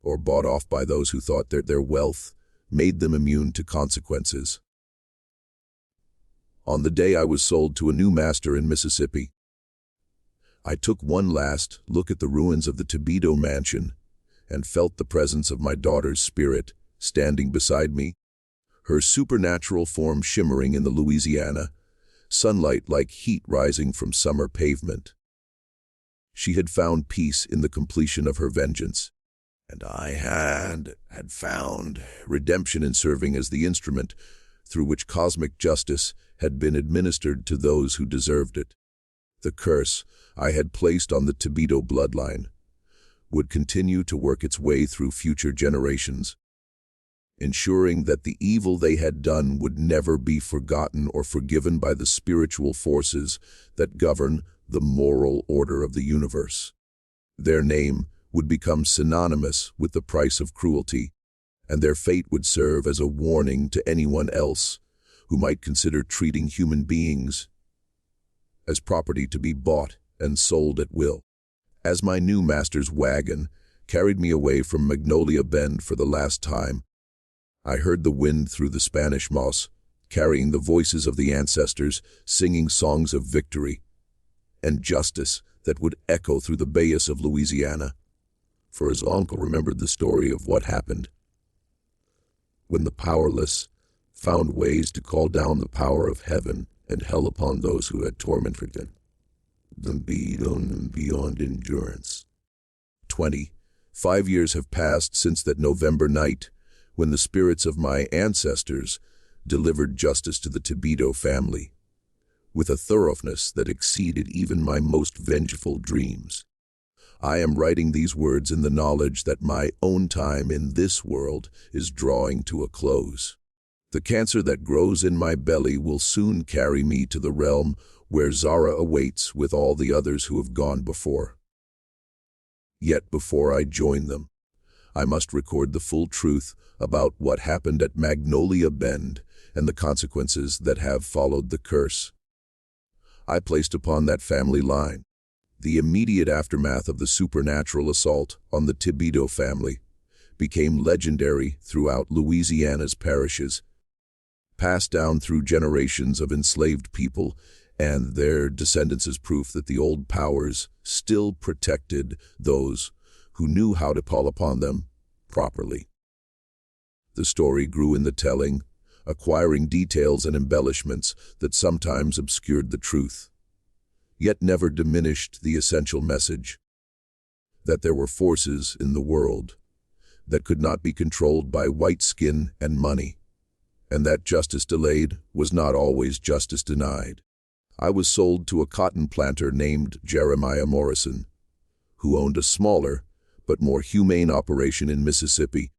or bought off by those who thought that their wealth made them immune to consequences. On the day I was sold to a new master in Mississippi, I took one last look at the ruins of the Tobido mansion and felt the presence of my daughter's spirit standing beside me, her supernatural form shimmering in the Louisiana, sunlight like heat rising from summer pavement. She had found peace in the completion of her vengeance, and I had found redemption in serving as the instrument through which cosmic justice had been administered to those who deserved it. The curse I had placed on the Tobido bloodline would continue to work its way through future generations, ensuring that the evil they had done would never be forgotten or forgiven by the spiritual forces that govern the moral order of the universe. Their name would become synonymous with the price of cruelty, and their fate would serve as a warning to anyone else who might consider treating human beings as property to be bought and sold at will. As my new master's wagon carried me away from Magnolia Bend for the last time. I heard the wind through the Spanish moss, carrying the voices of the ancestors, singing songs of victory and justice that would echo through the bayous of Louisiana. For his uncle remembered the story of what happened when the powerless found ways to call down the power of heaven and hell upon those who had tormented them beyond endurance. 25 years have passed since that November night when the spirits of my ancestors delivered justice to the Tibito family, with a thoroughness that exceeded even my most vengeful dreams. I am writing these words in the knowledge that my own time in this world is drawing to a close. The cancer that grows in my belly will soon carry me to the realm where Zara awaits with all the others who have gone before. Yet before I join them, I must record the full truth about what happened at Magnolia Bend and the consequences that have followed the curse I placed upon that family line. The immediate aftermath of the supernatural assault on the Tibito family became legendary throughout Louisiana's parishes, passed down through generations of enslaved people and their descendants as proof that the old powers still protected those who knew how to call upon them properly. The story grew in the telling, acquiring details and embellishments that sometimes obscured the truth, yet never diminished the essential message that there were forces in the world that could not be controlled by white skin and money, and that justice delayed was not always justice denied. I was sold to a cotton planter named Jeremiah Morrison, who owned a smaller but more humane operation in Mississippi,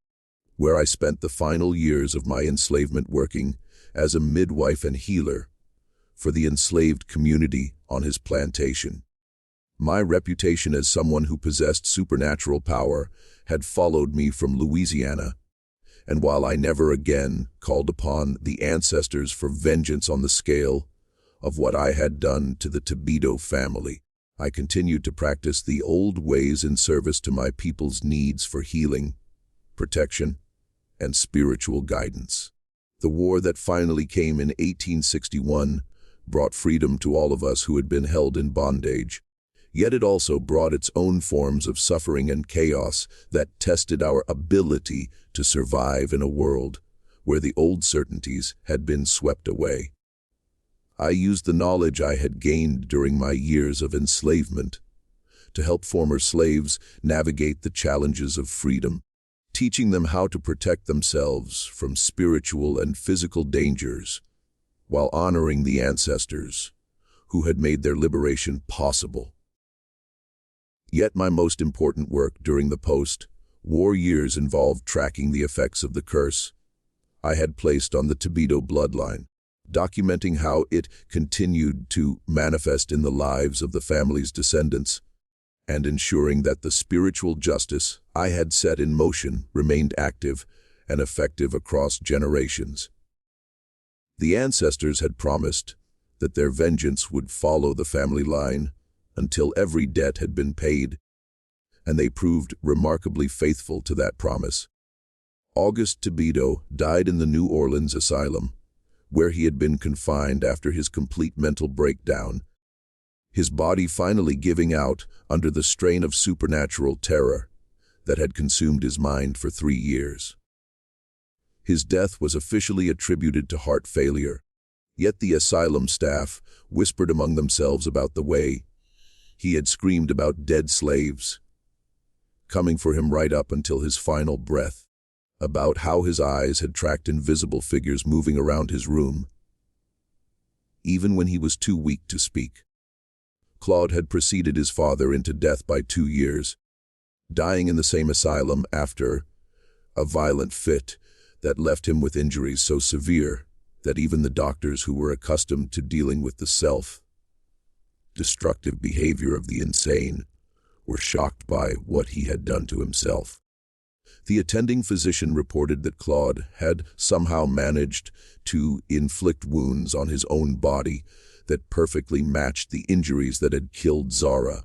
where I spent the final years of my enslavement working as a midwife and healer for the enslaved community on his plantation. My reputation as someone who possessed supernatural power had followed me from Louisiana, and while I never again called upon the ancestors for vengeance on the scale of what I had done to the Tibito family, I continued to practice the old ways in service to my people's needs for healing, protection, and spiritual guidance. The war that finally came in 1861 brought freedom to all of us who had been held in bondage, yet it also brought its own forms of suffering and chaos that tested our ability to survive in a world where the old certainties had been swept away. I used the knowledge I had gained during my years of enslavement to help former slaves navigate the challenges of freedom, teaching them how to protect themselves from spiritual and physical dangers while honoring the ancestors who had made their liberation possible. Yet my most important work during the post-war years involved tracking the effects of the curse I had placed on the Tibito bloodline, documenting how it continued to manifest in the lives of the family's descendants, and ensuring that the spiritual justice I had set in motion remained active and effective across generations. The ancestors had promised that their vengeance would follow the family line until every debt had been paid, and they proved remarkably faithful to that promise. August Tibito died in the New Orleans asylum, where he had been confined after his complete mental breakdown, his body finally giving out under the strain of supernatural terror that had consumed his mind for 3 years. His death was officially attributed to heart failure, yet the asylum staff whispered among themselves about the way he had screamed about dead slaves coming for him right up until his final breath, about how his eyes had tracked invisible figures moving around his room, even when he was too weak to speak. Claude had preceded his father into death by 2 years, dying in the same asylum after a violent fit that left him with injuries so severe that even the doctors who were accustomed to dealing with the self-destructive behavior of the insane were shocked by what he had done to himself. The attending physician reported that Claude had somehow managed to inflict wounds on his own body that perfectly matched the injuries that had killed Zara,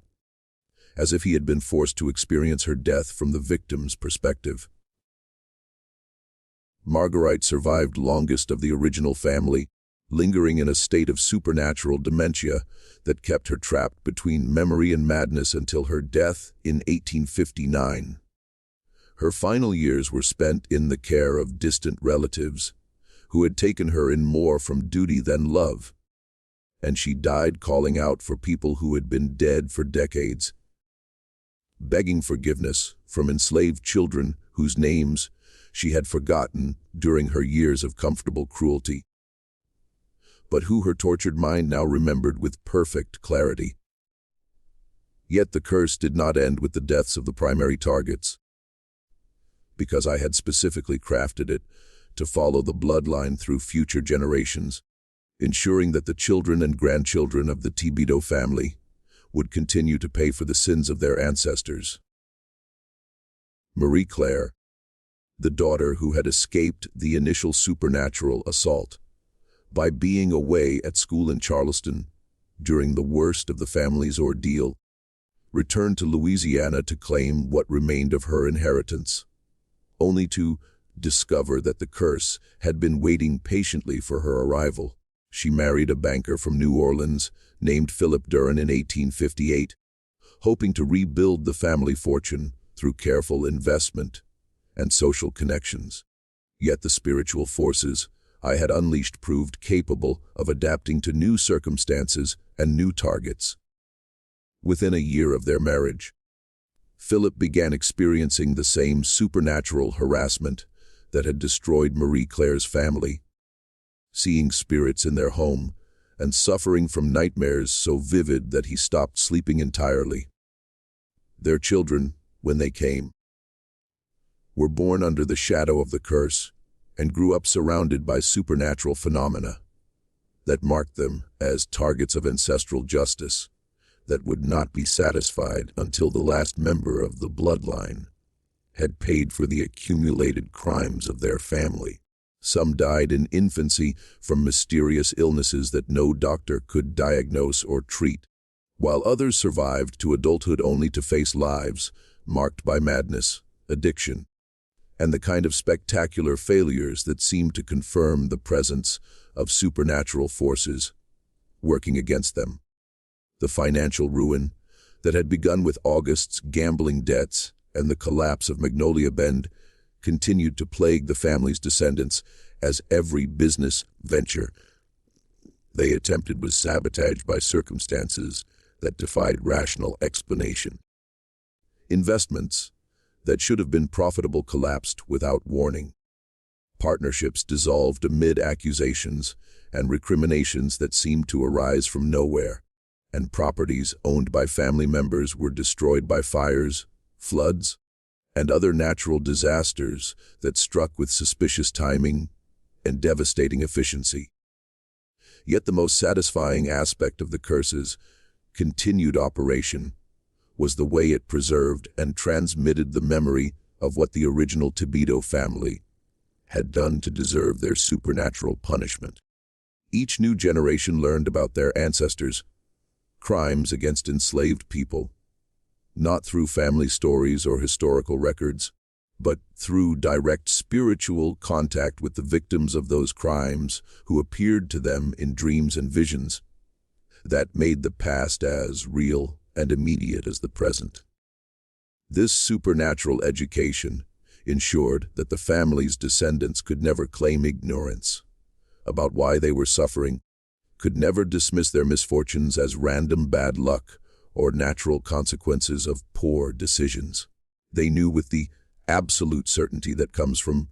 as if he had been forced to experience her death from the victim's perspective. Marguerite survived longest of the original family, lingering in a state of supernatural dementia that kept her trapped between memory and madness until her death in 1859. Her final years were spent in the care of distant relatives, who had taken her in more from duty than love, and she died calling out for people who had been dead for decades, begging forgiveness from enslaved children whose names she had forgotten during her years of comfortable cruelty, but who her tortured mind now remembered with perfect clarity. Yet the curse did not end with the deaths of the primary targets, because I had specifically crafted it to follow the bloodline through future generations, ensuring that the children and grandchildren of the Thibodeau family would continue to pay for the sins of their ancestors. Marie Claire, the daughter who had escaped the initial supernatural assault by being away at school in Charleston during the worst of the family's ordeal, returned to Louisiana to claim what remained of her inheritance, only to discover that the curse had been waiting patiently for her arrival. She married a banker from New Orleans named Philip Duran in 1858, hoping to rebuild the family fortune through careful investment and social connections. Yet the spiritual forces I had unleashed proved capable of adapting to new circumstances and new targets. Within a year of their marriage, Philip began experiencing the same supernatural harassment that had destroyed Marie Claire's family, seeing spirits in their home and suffering from nightmares so vivid that he stopped sleeping entirely. Their children, when they came, were born under the shadow of the curse and grew up surrounded by supernatural phenomena that marked them as targets of ancestral justice that would not be satisfied until the last member of the bloodline had paid for the accumulated crimes of their family. Some died in infancy from mysterious illnesses that no doctor could diagnose or treat, while others survived to adulthood only to face lives marked by madness, addiction, and the kind of spectacular failures that seemed to confirm the presence of supernatural forces working against them. The financial ruin that had begun with August's gambling debts and the collapse of Magnolia Bend continued to plague the family's descendants as every business venture they attempted was sabotaged by circumstances that defied rational explanation. Investments that should have been profitable collapsed without warning. Partnerships dissolved amid accusations and recriminations that seemed to arise from nowhere, and properties owned by family members were destroyed by fires, floods, and other natural disasters that struck with suspicious timing and devastating efficiency. Yet the most satisfying aspect of the curse's continued operation was the way it preserved and transmitted the memory of what the original Thibodeau family had done to deserve their supernatural punishment. Each new generation learned about their ancestors' crimes against enslaved people, not through family stories or historical records, but through direct spiritual contact with the victims of those crimes who appeared to them in dreams and visions that made the past as real and immediate as the present. This supernatural education ensured that the family's descendants could never claim ignorance about why they were suffering, could never dismiss their misfortunes as random bad luck or natural consequences of poor decisions. They knew with the absolute certainty that comes from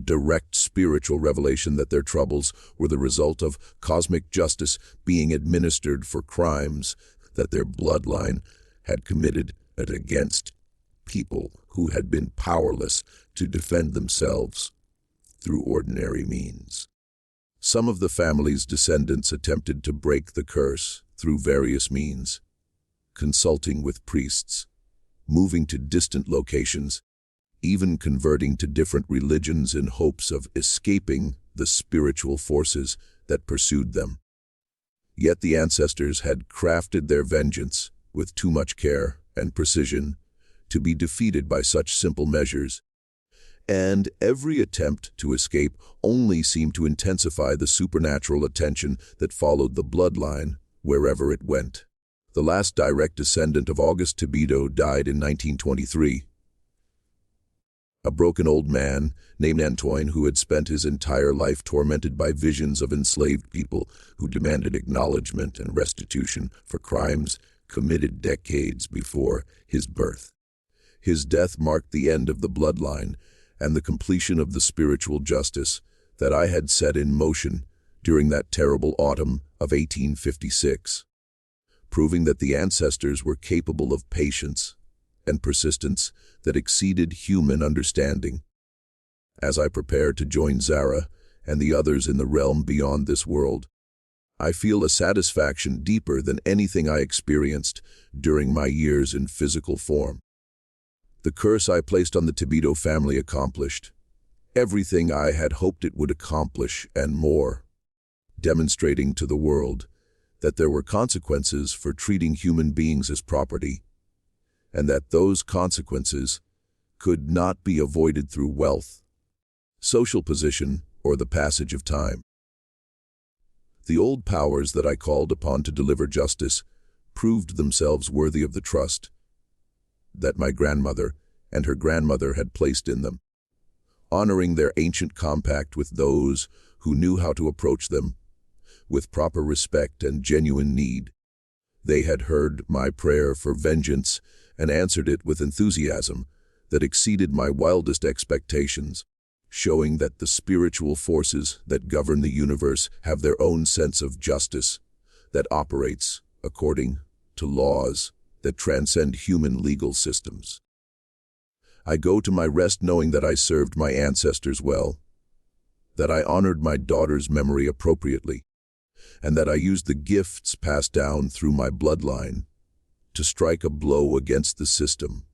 direct spiritual revelation that their troubles were the result of cosmic justice being administered for crimes that their bloodline had committed against people who had been powerless to defend themselves through ordinary means. Some of the family's descendants attempted to break the curse through various means, consulting with priests, moving to distant locations, even converting to different religions in hopes of escaping the spiritual forces that pursued them. Yet the ancestors had crafted their vengeance with too much care and precision to be defeated by such simple measures, and every attempt to escape only seemed to intensify the supernatural attention that followed the bloodline wherever it went. The last direct descendant of Auguste Thibodeau died in 1923. A broken old man named Antoine, who had spent his entire life tormented by visions of enslaved people who demanded acknowledgement and restitution for crimes committed decades before his birth. His death marked the end of the bloodline and the completion of the spiritual justice that I had set in motion during that terrible autumn of 1856, proving that the ancestors were capable of patience and persistence that exceeded human understanding. As I prepare to join Zara and the others in the realm beyond this world, I feel a satisfaction deeper than anything I experienced during my years in physical form. The curse I placed on the Thibodeau family accomplished everything I had hoped it would accomplish and more, demonstrating to the world that there were consequences for treating human beings as property, and that those consequences could not be avoided through wealth, social position, or the passage of time. The old powers that I called upon to deliver justice proved themselves worthy of the trust that my grandmother and her grandmother had placed in them, honoring their ancient compact with those who knew how to approach them with proper respect and genuine need. They had heard my prayer for vengeance and answered it with enthusiasm that exceeded my wildest expectations, showing that the spiritual forces that govern the universe have their own sense of justice that operates according to laws that transcend human legal systems. I go to my rest knowing that I served my ancestors well, that I honored my daughter's memory appropriately, and that I used the gifts passed down through my bloodline to strike a blow against the system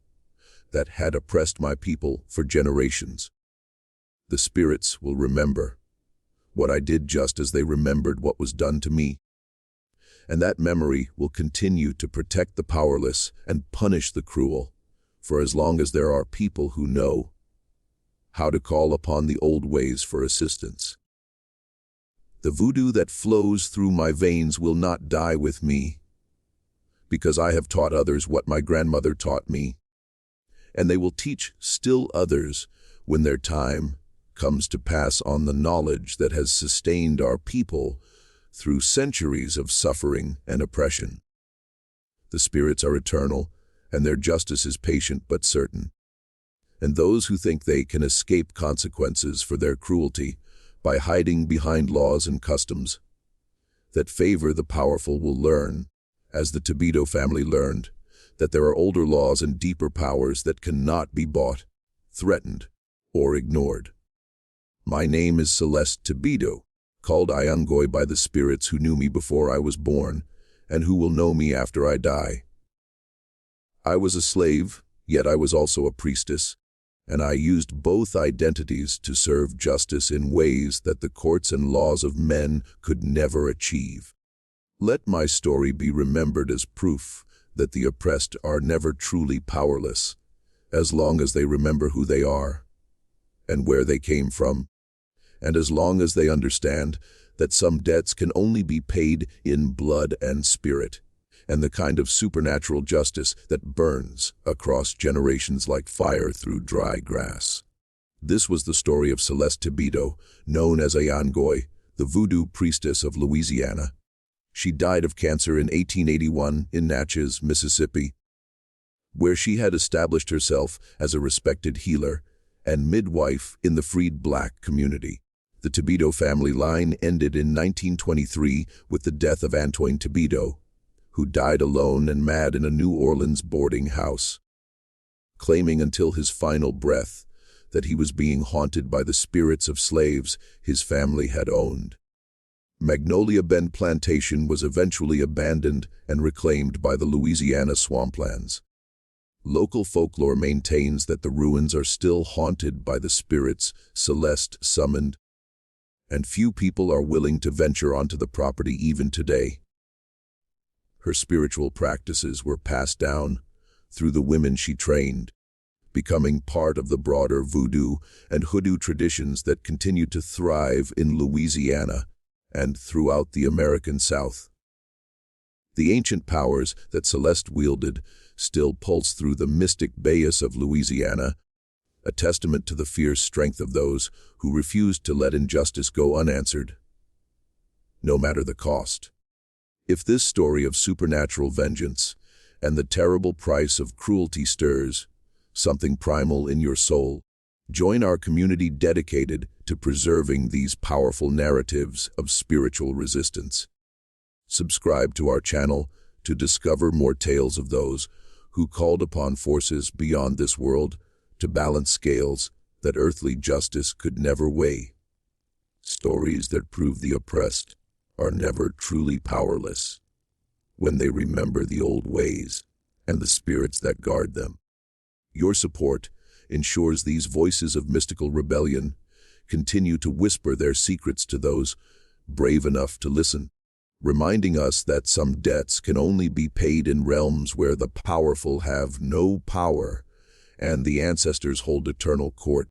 that had oppressed my people for generations. The spirits will remember what I did just as they remembered what was done to me, and that memory will continue to protect the powerless and punish the cruel, for as long as there are people who know how to call upon the old ways for assistance. The voodoo that flows through my veins will not die with me, because I have taught others what my grandmother taught me, and they will teach still others when their time comes to pass on the knowledge that has sustained our people through centuries of suffering and oppression. The spirits are eternal, and their justice is patient but certain. And those who think they can escape consequences for their cruelty by hiding behind laws and customs that favor the powerful will learn, as the Thibodeau family learned, that there are older laws and deeper powers that cannot be bought, threatened, or ignored. My name is Celeste Thibodeau, called Iangoy by the spirits who knew me before I was born, and who will know me after I die. I was a slave, yet I was also a priestess, and I used both identities to serve justice in ways that the courts and laws of men could never achieve. Let my story be remembered as proof that the oppressed are never truly powerless, as long as they remember who they are and where they came from, and as long as they understand that some debts can only be paid in blood and spirit, and the kind of supernatural justice that burns across generations like fire through dry grass. This was the story of Celeste Thibodeau, known as Iangoy, the Voodoo Priestess of Louisiana. She died of cancer in 1881 in Natchez, Mississippi, where she had established herself as a respected healer and midwife in the freed black community. The Thibodeau family line ended in 1923 with the death of Antoine Thibodeau, who died alone and mad in a New Orleans boarding house, claiming until his final breath that he was being haunted by the spirits of slaves his family had owned. Magnolia Bend Plantation was eventually abandoned and reclaimed by the Louisiana swamplands. Local folklore maintains that the ruins are still haunted by the spirits Celeste summoned, and few people are willing to venture onto the property even today. Her spiritual practices were passed down through the women she trained, becoming part of the broader voodoo and hoodoo traditions that continue to thrive in Louisiana and throughout the American South. The ancient powers that Celeste wielded still pulse through the mystic bayous of Louisiana, a testament to the fierce strength of those who refused to let injustice go unanswered, no matter the cost. If this story of supernatural vengeance and the terrible price of cruelty stirs something primal in your soul, join our community dedicated to preserving these powerful narratives of spiritual resistance. Subscribe to our channel to discover more tales of those who called upon forces beyond this world to balance scales that earthly justice could never weigh. Stories that prove the oppressed are never truly powerless when they remember the old ways and the spirits that guard them. Your support ensures these voices of mystical rebellion continue to whisper their secrets to those brave enough to listen, reminding us that some debts can only be paid in realms where the powerful have no power and the ancestors hold eternal court.